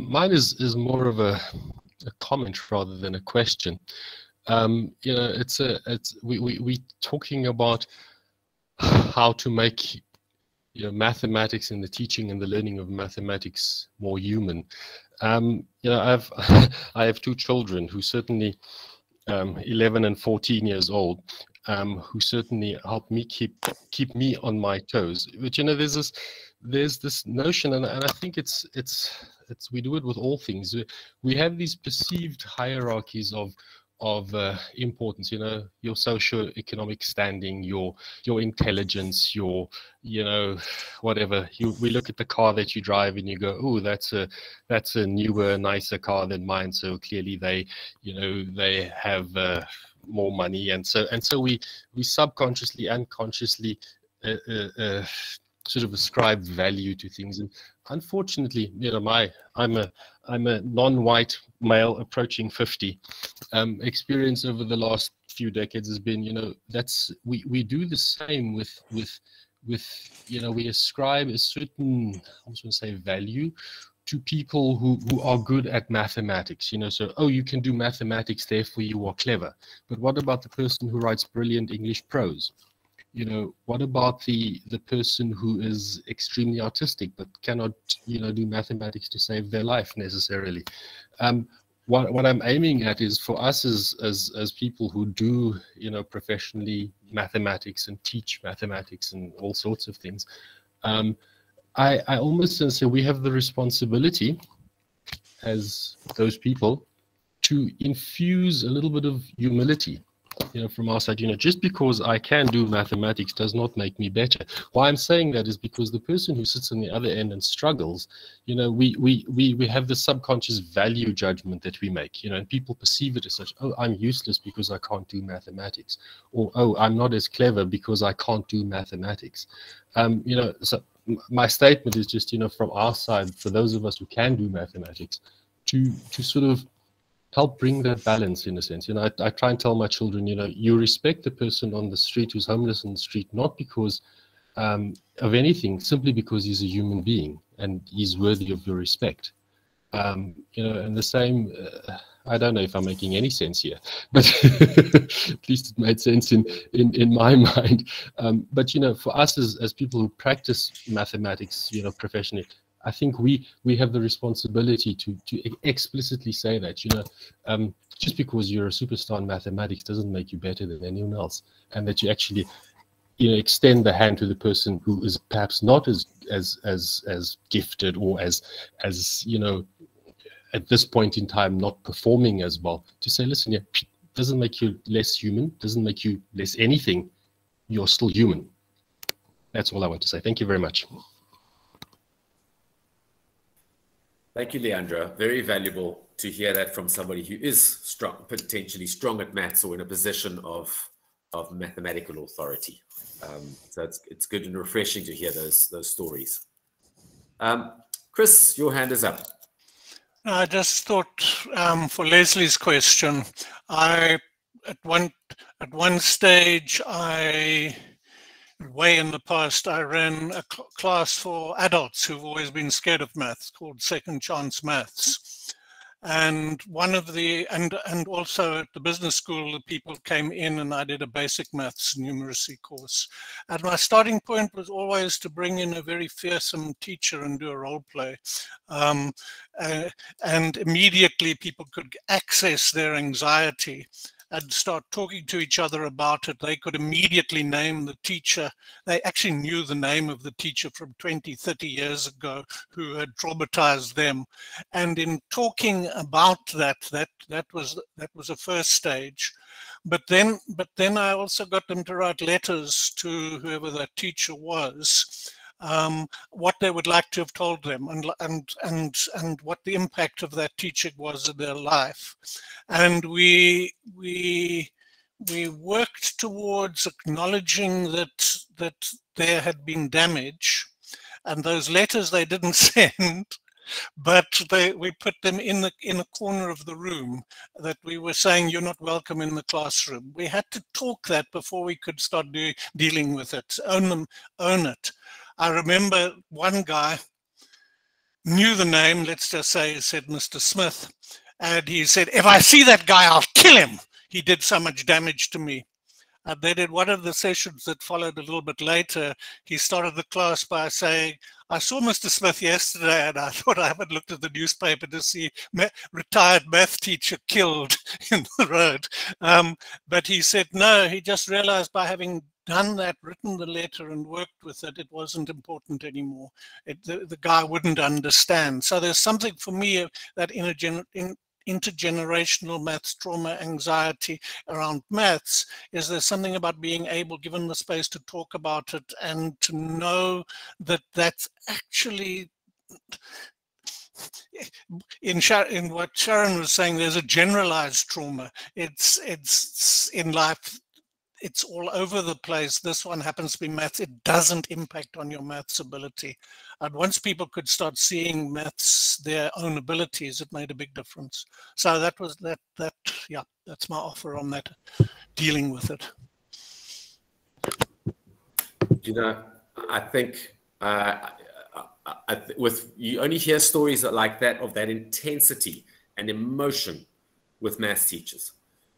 Mine is more of a comment rather than a question. You know, we talking about how to make, you know, mathematics and the teaching and the learning of mathematics more human. You know, I have two children who certainly 11 and 14 years old, who certainly help me keep me on my toes. But you know, there's this notion, and I think it's we do it with all things. We have these perceived hierarchies of importance. You know, your socio-economic standing, your intelligence, your, you know, whatever. We look at the car that you drive and you go, oh, that's a newer, nicer car than mine. So clearly they, you know, they have more money, and so we subconsciously and consciously sort of ascribe value to things. And unfortunately, you know, I'm a non-white male approaching 50. Experience over the last few decades has been, you know, we do the same with you know, we ascribe a certain, I was going to say, value to people who are good at mathematics. You know, so, oh, you can do mathematics, therefore you are clever. But what about the person who writes brilliant English prose? You know, what about the person who is extremely artistic but cannot, you know, do mathematics to save their life necessarily? What I'm aiming at is for us as people who do, you know, professionally mathematics and teach mathematics and all sorts of things. I almost say we have the responsibility as those people to infuse a little bit of humility, you know, from our side. You know, just because I can do mathematics does not make me better. Why I'm saying that is because the person who sits on the other end and struggles, you know, we have the subconscious value judgment that we make, you know, and people perceive it as such. Oh, I'm useless because I can't do mathematics, or oh, I'm not as clever because I can't do mathematics. You know, so my statement is just, you know, from our side, for those of us who can do mathematics, to sort of help bring that balance, in a sense. You know, I try and tell my children, you know, you respect the person on the street who's homeless on the street, not because of anything, simply because he's a human being and he's worthy of your respect. You know, and the same, I don't know if I'm making any sense here, but at least it made sense in my mind. But, you know, for us as people who practice mathematics, you know, professionally, I think we have the responsibility to explicitly say that, you know, just because you're a superstar in mathematics doesn't make you better than anyone else, and that you actually, you know, extend the hand to the person who is perhaps not as gifted, or as you know, at this point in time not performing as well, to say, listen, yeah, doesn't make you less human, doesn't make you less anything, you're still human. That's all I want to say. Thank you very much. Thank you, Leandro. Very valuable to hear that from somebody who is strong, potentially strong at maths, or in a position of mathematical authority. So it's good and refreshing to hear those stories. Chris, your hand is up. I just thought, for Leslie's question, at one stage, way in the past, I ran a class for adults who've always been scared of maths, called Second Chance Maths. And one of the, and also at the business school, the people came in and I did a basic maths numeracy course. And my starting point was always to bring in a very fearsome teacher and do a role play. And immediately people could access their anxiety and start talking to each other about it. They could immediately name the teacher. They actually knew the name of the teacher from 20, 30 years ago who had traumatized them. And in talking about that was a first stage. But then I also got them to write letters to whoever that teacher was, what they would like to have told them, and what the impact of that teaching was in their life. And we worked towards acknowledging that there had been damage, and those letters they didn't send, but we put them in a corner of the room, that we were saying, you're not welcome in the classroom. We had to talk that before we could start dealing with it, own it. I remember one guy knew the name, let's just say he said Mr. Smith, and he said, if I see that guy, I'll kill him. He did so much damage to me. They did one of the sessions that followed a little bit later. He started the class by saying, I saw Mr. Smith yesterday and I thought I haven't looked at the newspaper to see retired math teacher killed in the road. But he said, no, he just realized by having done that, written the letter and worked with it, it wasn't important anymore. The guy wouldn't understand. So there's something for me that intergenerational maths trauma anxiety around maths is there's something about being able, given the space, to talk about it and to know that that's actually in what Sharon was saying, there's a generalized trauma. It's in life, it's all over the place. This one happens to be maths. It doesn't impact on your maths ability. And once people could start seeing maths, their own abilities, it made a big difference. So that was yeah, that's my offer on that, dealing with it. You know, I think with you only hear stories like that, of that intensity and emotion with maths teachers.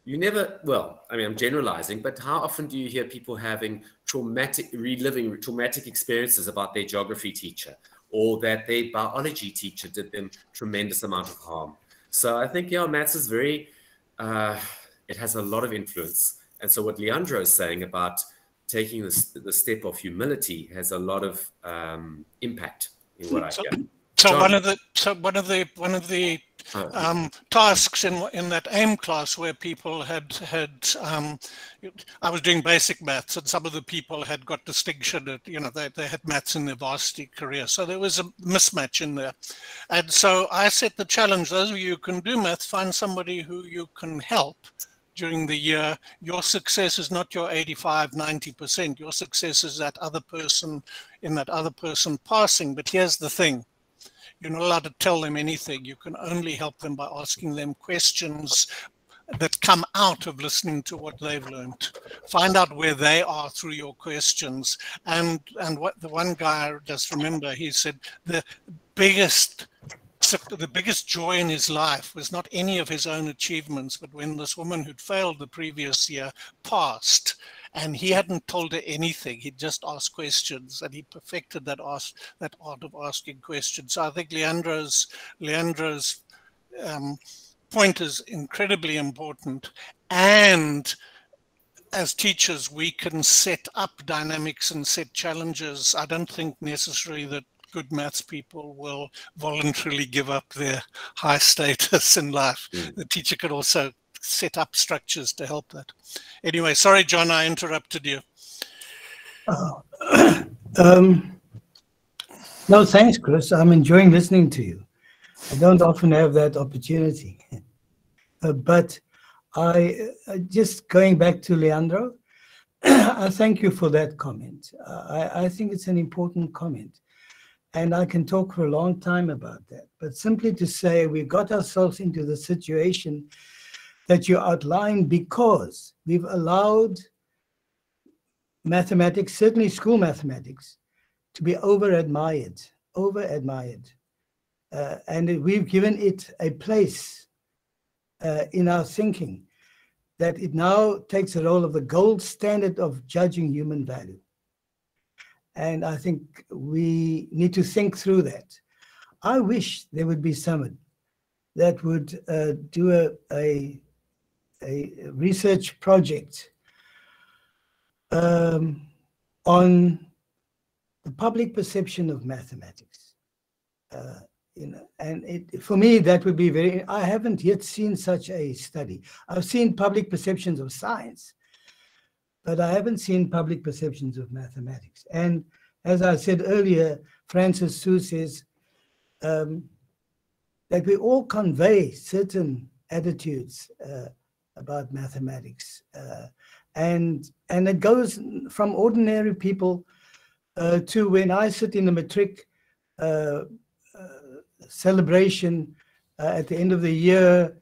You never, well, I mean, I'm generalizing, but how often do you hear people having reliving traumatic experiences about their geography teacher, or that their biology teacher did them tremendous amount of harm? So I think, yeah, maths is very, it has a lot of influence. And so what Leandro is saying about taking the step of humility has a lot of impact in what I hear. So one of the tasks in that AIM class where people had I was doing basic maths, and some of the people had got distinction at, you know, they had maths in their varsity career, so there was a mismatch in there. And so I set the challenge, those of you who can do maths, find somebody who you can help during the year. Your success is not your 85-90%. Your success is that other person, in that other person passing. But here's the thing. You're not allowed to tell them anything. You can only help them by asking them questions that come out of listening to what they've learned. Find out where they are through your questions. And what the one guy, I just remember, he said the biggest joy in his life was not any of his own achievements, but when this woman who'd failed the previous year passed, and he hadn't told her anything. He'd just asked questions, and he perfected that art of asking questions. So I think Leandro's point is incredibly important. And as teachers, we can set up dynamics and set challenges. I don't think necessarily that good maths people will voluntarily give up their high status in life. The teacher could also set up structures to help that. Anyway, sorry, John, I interrupted you. No, thanks, Chris. I'm enjoying listening to you. I don't often have that opportunity. But just going back to Leandro, I thank you for that comment. I think it's an important comment. And I can talk for a long time about that. But simply to say we got ourselves into the situation that you outlined because we've allowed mathematics, certainly school mathematics, to be over-admired. And we've given it a place in our thinking that it now takes the role of the gold standard of judging human value. And I think we need to think through that. I wish there would be someone that would do a research project on the public perception of mathematics. And for me, that would be very, I haven't yet seen such a study. I've seen public perceptions of science, but I haven't seen public perceptions of mathematics. And as I said earlier, Francis Sue says that we all convey certain attitudes about mathematics. And it goes from ordinary people to when I sit in the matric celebration at the end of the year,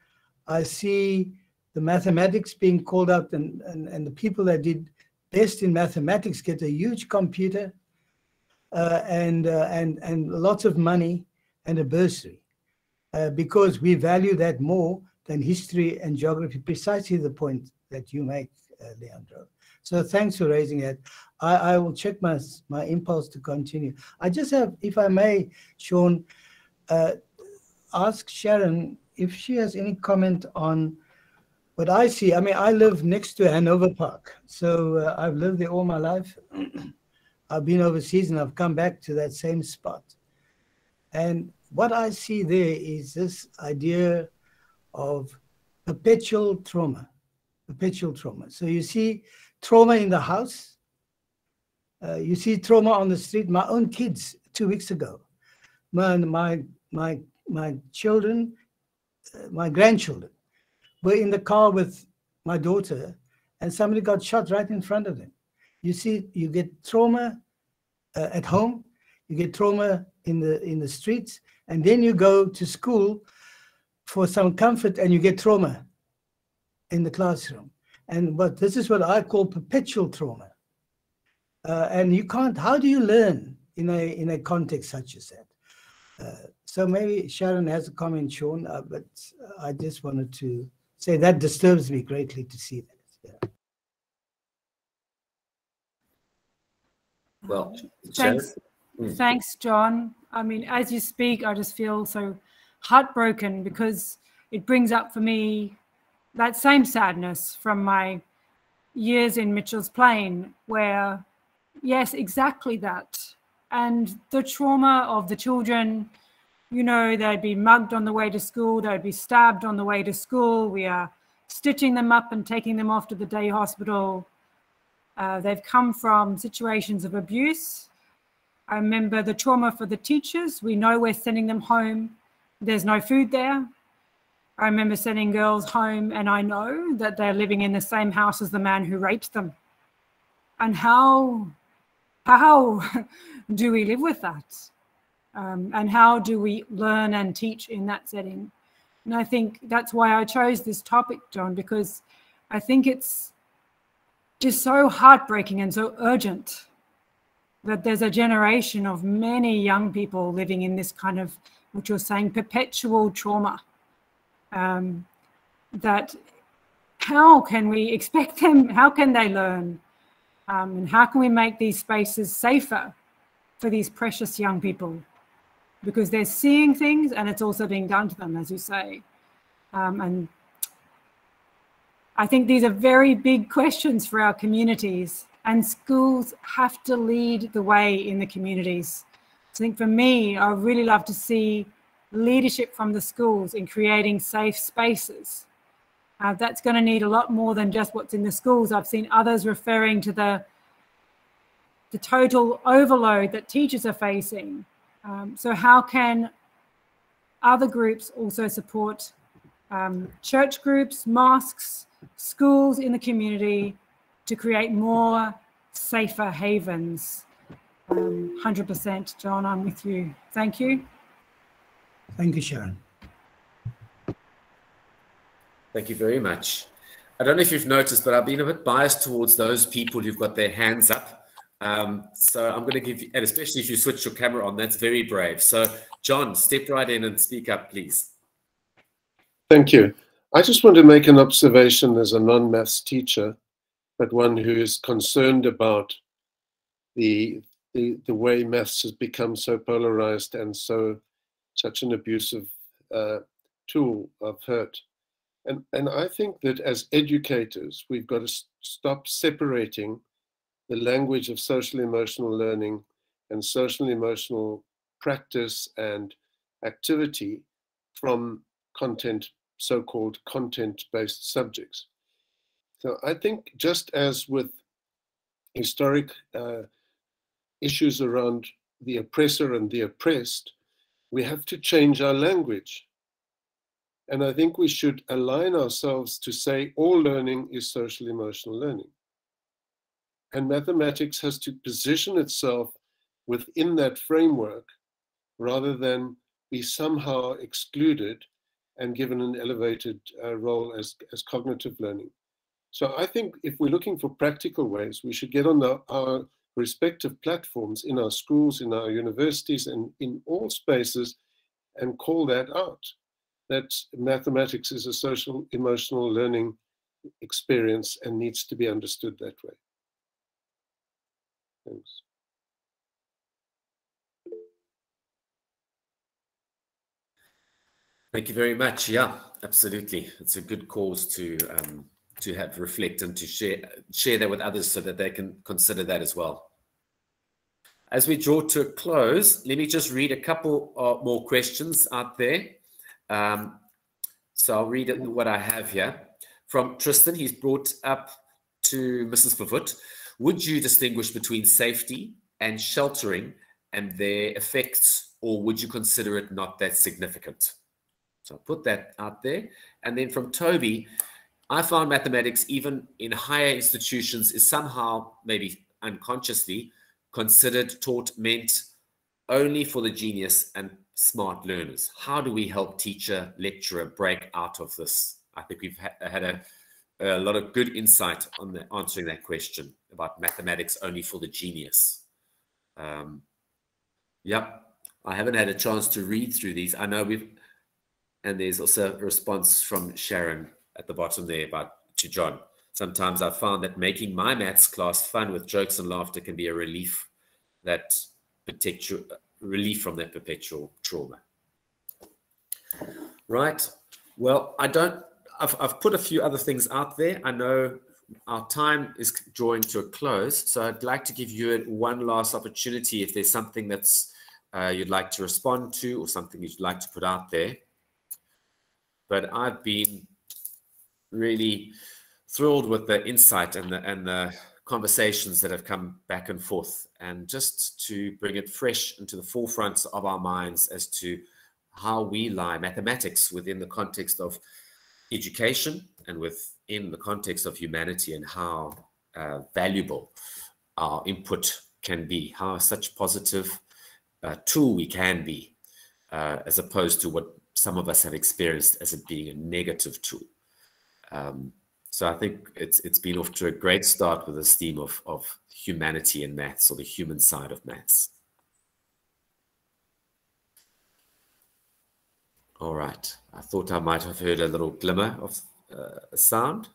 I see the mathematics being called out, and the people that did best in mathematics get a huge computer and lots of money and a bursary because we value that more than history and geography, precisely the point that you make, Leandro. So thanks for raising that. I will check my impulse to continue. I just have, if I may, Sean, ask Sharon if she has any comment on what I see. I mean, I live next to Hanover Park, so I've lived there all my life. I've been overseas and I've come back to that same spot. And what I see there is this idea of perpetual trauma, So you see trauma in the house, you see trauma on the street. My own kids 2 weeks ago, my children, my grandchildren were in the car with my daughter and somebody got shot right in front of them. You see, you get trauma at home, you get trauma in the streets, and then you go to school for some comfort and you get trauma in the classroom. And this is what I call perpetual trauma. And you can't, how do you learn in a context such as that? So maybe Sharon has a comment, Sean, but I just wanted to say that disturbs me greatly to see that. Yeah. Well, thanks, John. I mean, as you speak, I just feel so heartbroken because it brings up for me that same sadness from my years in Mitchell's Plain, where, yes, exactly that. And the trauma of the children, you know, they'd be mugged on the way to school, they'd be stabbed on the way to school. We are stitching them up and taking them off to the day hospital. They've come from situations of abuse. I remember the trauma for the teachers. We know we're sending them home. There's no food there. I remember sending girls home and I know that they're living in the same house as the man who raped them. And how do we live with that? And how do we learn and teach in that setting? And I think that's why I chose this topic, John, because I think it's just so heartbreaking and so urgent that there's a generation of many young people living in this kind of, what you're saying, perpetual trauma. That how can we expect them, how can they learn? And how can we make these spaces safer for these precious young people? Because they're seeing things and it's also being done to them, as you say. And I think these are very big questions for our communities, and schools have to lead the way in the communities. So I think for me, I would really love to see leadership from the schools in creating safe spaces. That's going to need a lot more than just what's in the schools. I've seen others referring to the total overload that teachers are facing. So how can other groups also support church groups, mosques, schools in the community to create more safer havens? 100%, John, I'm with you. Thank you. Thank you, Sharon. Thank you very much. I don't know if you've noticed, but I've been a bit biased towards those people who've got their hands up. So I'm going to give you, and especially if you switch your camera on, that's very brave. So John, step right in and speak up, please. Thank you. I just want to make an observation as a non-maths teacher, but one who is concerned about the way maths has become so polarized and such an abusive tool of hurt. And I think that as educators, we've got to stop separating the language of social emotional learning and social emotional practice and activity from content, so-called content-based subjects. So I think just as with historic issues around the oppressor and the oppressed, we have to change our language. And I think we should align ourselves to say all learning is social emotional learning. And mathematics has to position itself within that framework rather than be somehow excluded and given an elevated role as cognitive learning. So I think if we're looking for practical ways, we should get on our respective platforms in our schools, in our universities, and in all spaces and call that out. That mathematics is a social emotional learning experience and needs to be understood that way. Thanks. Thank you very much. Yeah, absolutely. It's a good cause to have reflect and to share that with others so that they can consider that as well. As we draw to a close, let me just read a couple more questions out there. So I'll read what I have here. From Tristan, he's brought up to Mrs. Vervoet. Would you distinguish between safety and sheltering and their effects, or would you consider it not that significant? So I'll put that out there. And then from Toby, I found mathematics, even in higher institutions, is somehow, maybe unconsciously, taught, meant only for the genius and smart learners. How do we help teacher, lecturer break out of this? I think we've had a lot of good insight on answering that question about mathematics only for the genius. Yep, I haven't had a chance to read through these. I know and there's also a response from Sharon at the bottom there to John. Sometimes I've found that making my maths class fun with jokes and laughter can be a relief from that perpetual trauma. Right. Well, I've put a few other things out there. I know our time is drawing to a close, so I'd like to give you one last opportunity if there's something that's you'd like to respond to or something you'd like to put out there. But I've been really thrilled with the insight and the conversations that have come back and forth, and just to bring it fresh into the forefront of our minds as to how we lie mathematics within the context of education and within the context of humanity, and how valuable our input can be, how such positive tool we can be, as opposed to what some of us have experienced as it being a negative tool. So I think it's been off to a great start with this theme of humanity and maths, or the human side of maths. All right. I thought I might have heard a little glimmer of a sound.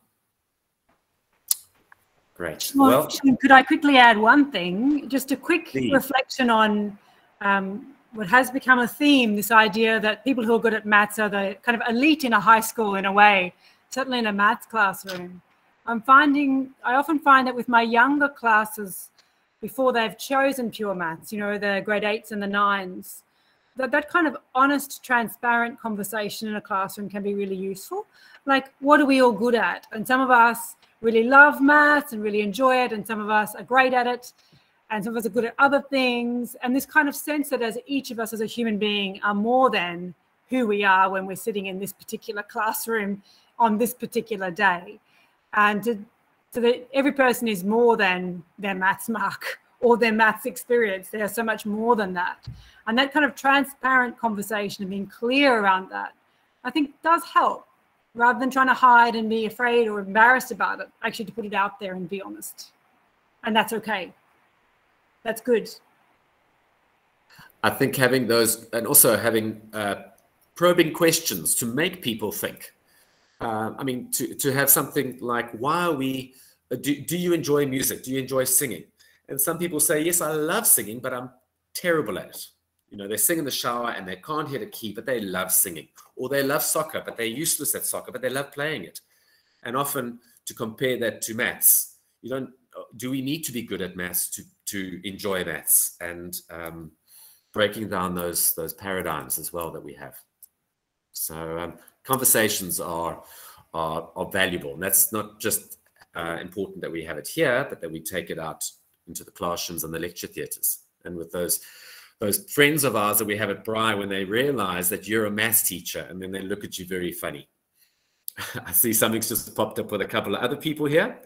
Great. Well, could I quickly add one thing? Just a quick please. reflection on what has become a theme, this idea that people who are good at maths are the kind of elite in a high school in a way, certainly in a maths classroom. I often find that with my younger classes, before they've chosen pure maths, you know, the grade 8s and the 9s, that kind of honest, transparent conversation in a classroom can be really useful. Like, what are we all good at? And some of us really love maths and really enjoy it, and some of us are great at it, and some of us are good at other things. And this kind of sense that as each of us as a human being are more than who we are when we're sitting in this particular classroom on this particular day. And so that every person is more than their maths mark or their maths experience. They are so much more than that. And that kind of transparent conversation and being clear around that, I think does help, rather than trying to hide and be afraid or embarrassed about it, actually to put it out there and be honest. And that's okay. That's good. I think having those, and also having probing questions to make people think. I mean, to have something like, why are we, do you enjoy music? Do you enjoy singing? And some people say, yes, I love singing, but I'm terrible at it. You know, they sing in the shower and they can't hit a key, but they love singing. Or they love soccer, but they're useless at soccer, but they love playing it. And often to compare that to maths, do we need to be good at maths to enjoy maths? And breaking down those paradigms as well that we have. So conversations are valuable. And that's not just important that we have it here, but that we take it out into the classrooms and the lecture theatres. And with those friends of ours that we have at Breen, when they realize that you're a maths teacher, and then they look at you very funny. I see something's just popped up with a couple of other people here.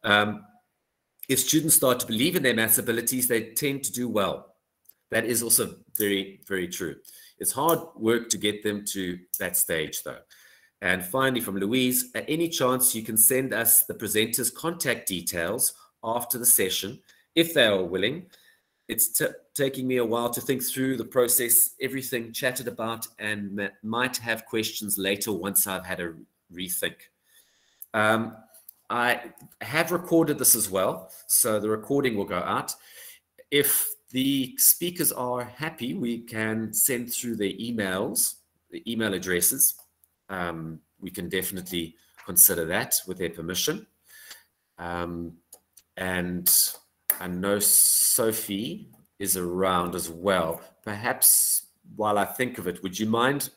If students start to believe in their maths abilities, they tend to do well. That is also very, very true. It's hard work to get them to that stage, though. And finally, from Louise, at any chance you can send us the presenter's contact details after the session, if they are willing. It's taking me a while to think through the process, everything chatted about, and might have questions later once I've had a rethink. I have recorded this as well, so the recording will go out. If the speakers are happy, we can send through their emails, the email addresses. We can definitely consider that with their permission. And I know Sophie is around as well. Perhaps while I think of it, would you mind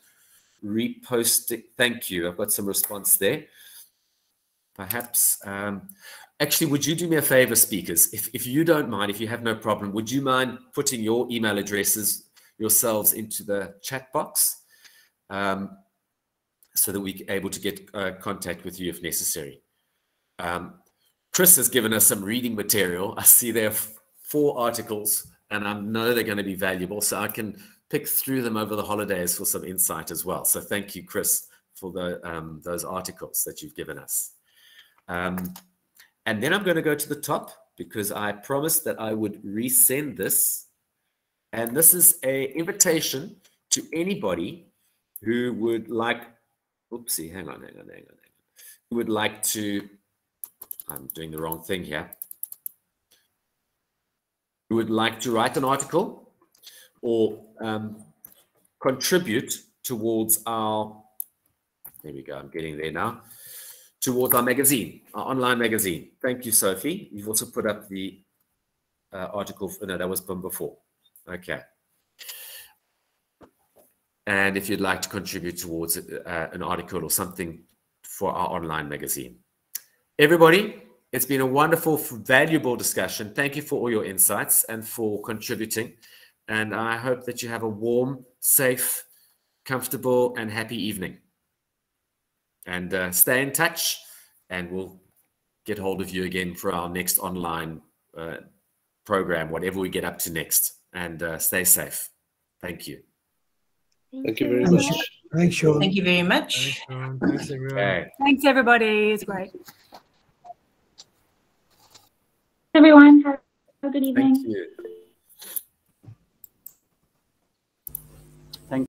reposting? Thank you. I've got some response there. Perhaps, actually, would you do me a favor, speakers? If you don't mind, if you have no problem, would you mind putting your email addresses yourselves into the chat box so that we're able to get contact with you if necessary? Chris has given us some reading material. I see there are 4 articles, and I know they're going to be valuable, so I can pick through them over the holidays for some insight as well. So thank you, Chris, for those articles that you've given us. And then I'm going to go to the top because I promised that I would resend this. And this is an invitation to anybody who would like, oopsie, hang on. Who would like to, I'm doing the wrong thing here. Who would like to write an article or contribute towards our, there we go, I'm getting there now, towards our magazine, our online magazine. Thank you, Sophie. You've also put up the article, no, that was from before. Okay. And if you'd like to contribute towards an article or something for our online magazine. Everybody, it's been a wonderful, valuable discussion. Thank you for all your insights and for contributing. And I hope that you have a warm, safe, comfortable, and happy evening. And stay in touch, and we'll get hold of you again for our next online program, whatever we get up to next. And stay safe. Thank you. Thank you very much. Thanks, Sean. Thank you very much. Thanks, Sean. Thanks, everyone. Okay. Thanks, everybody. It's great. Everyone, have a good evening. Thank you.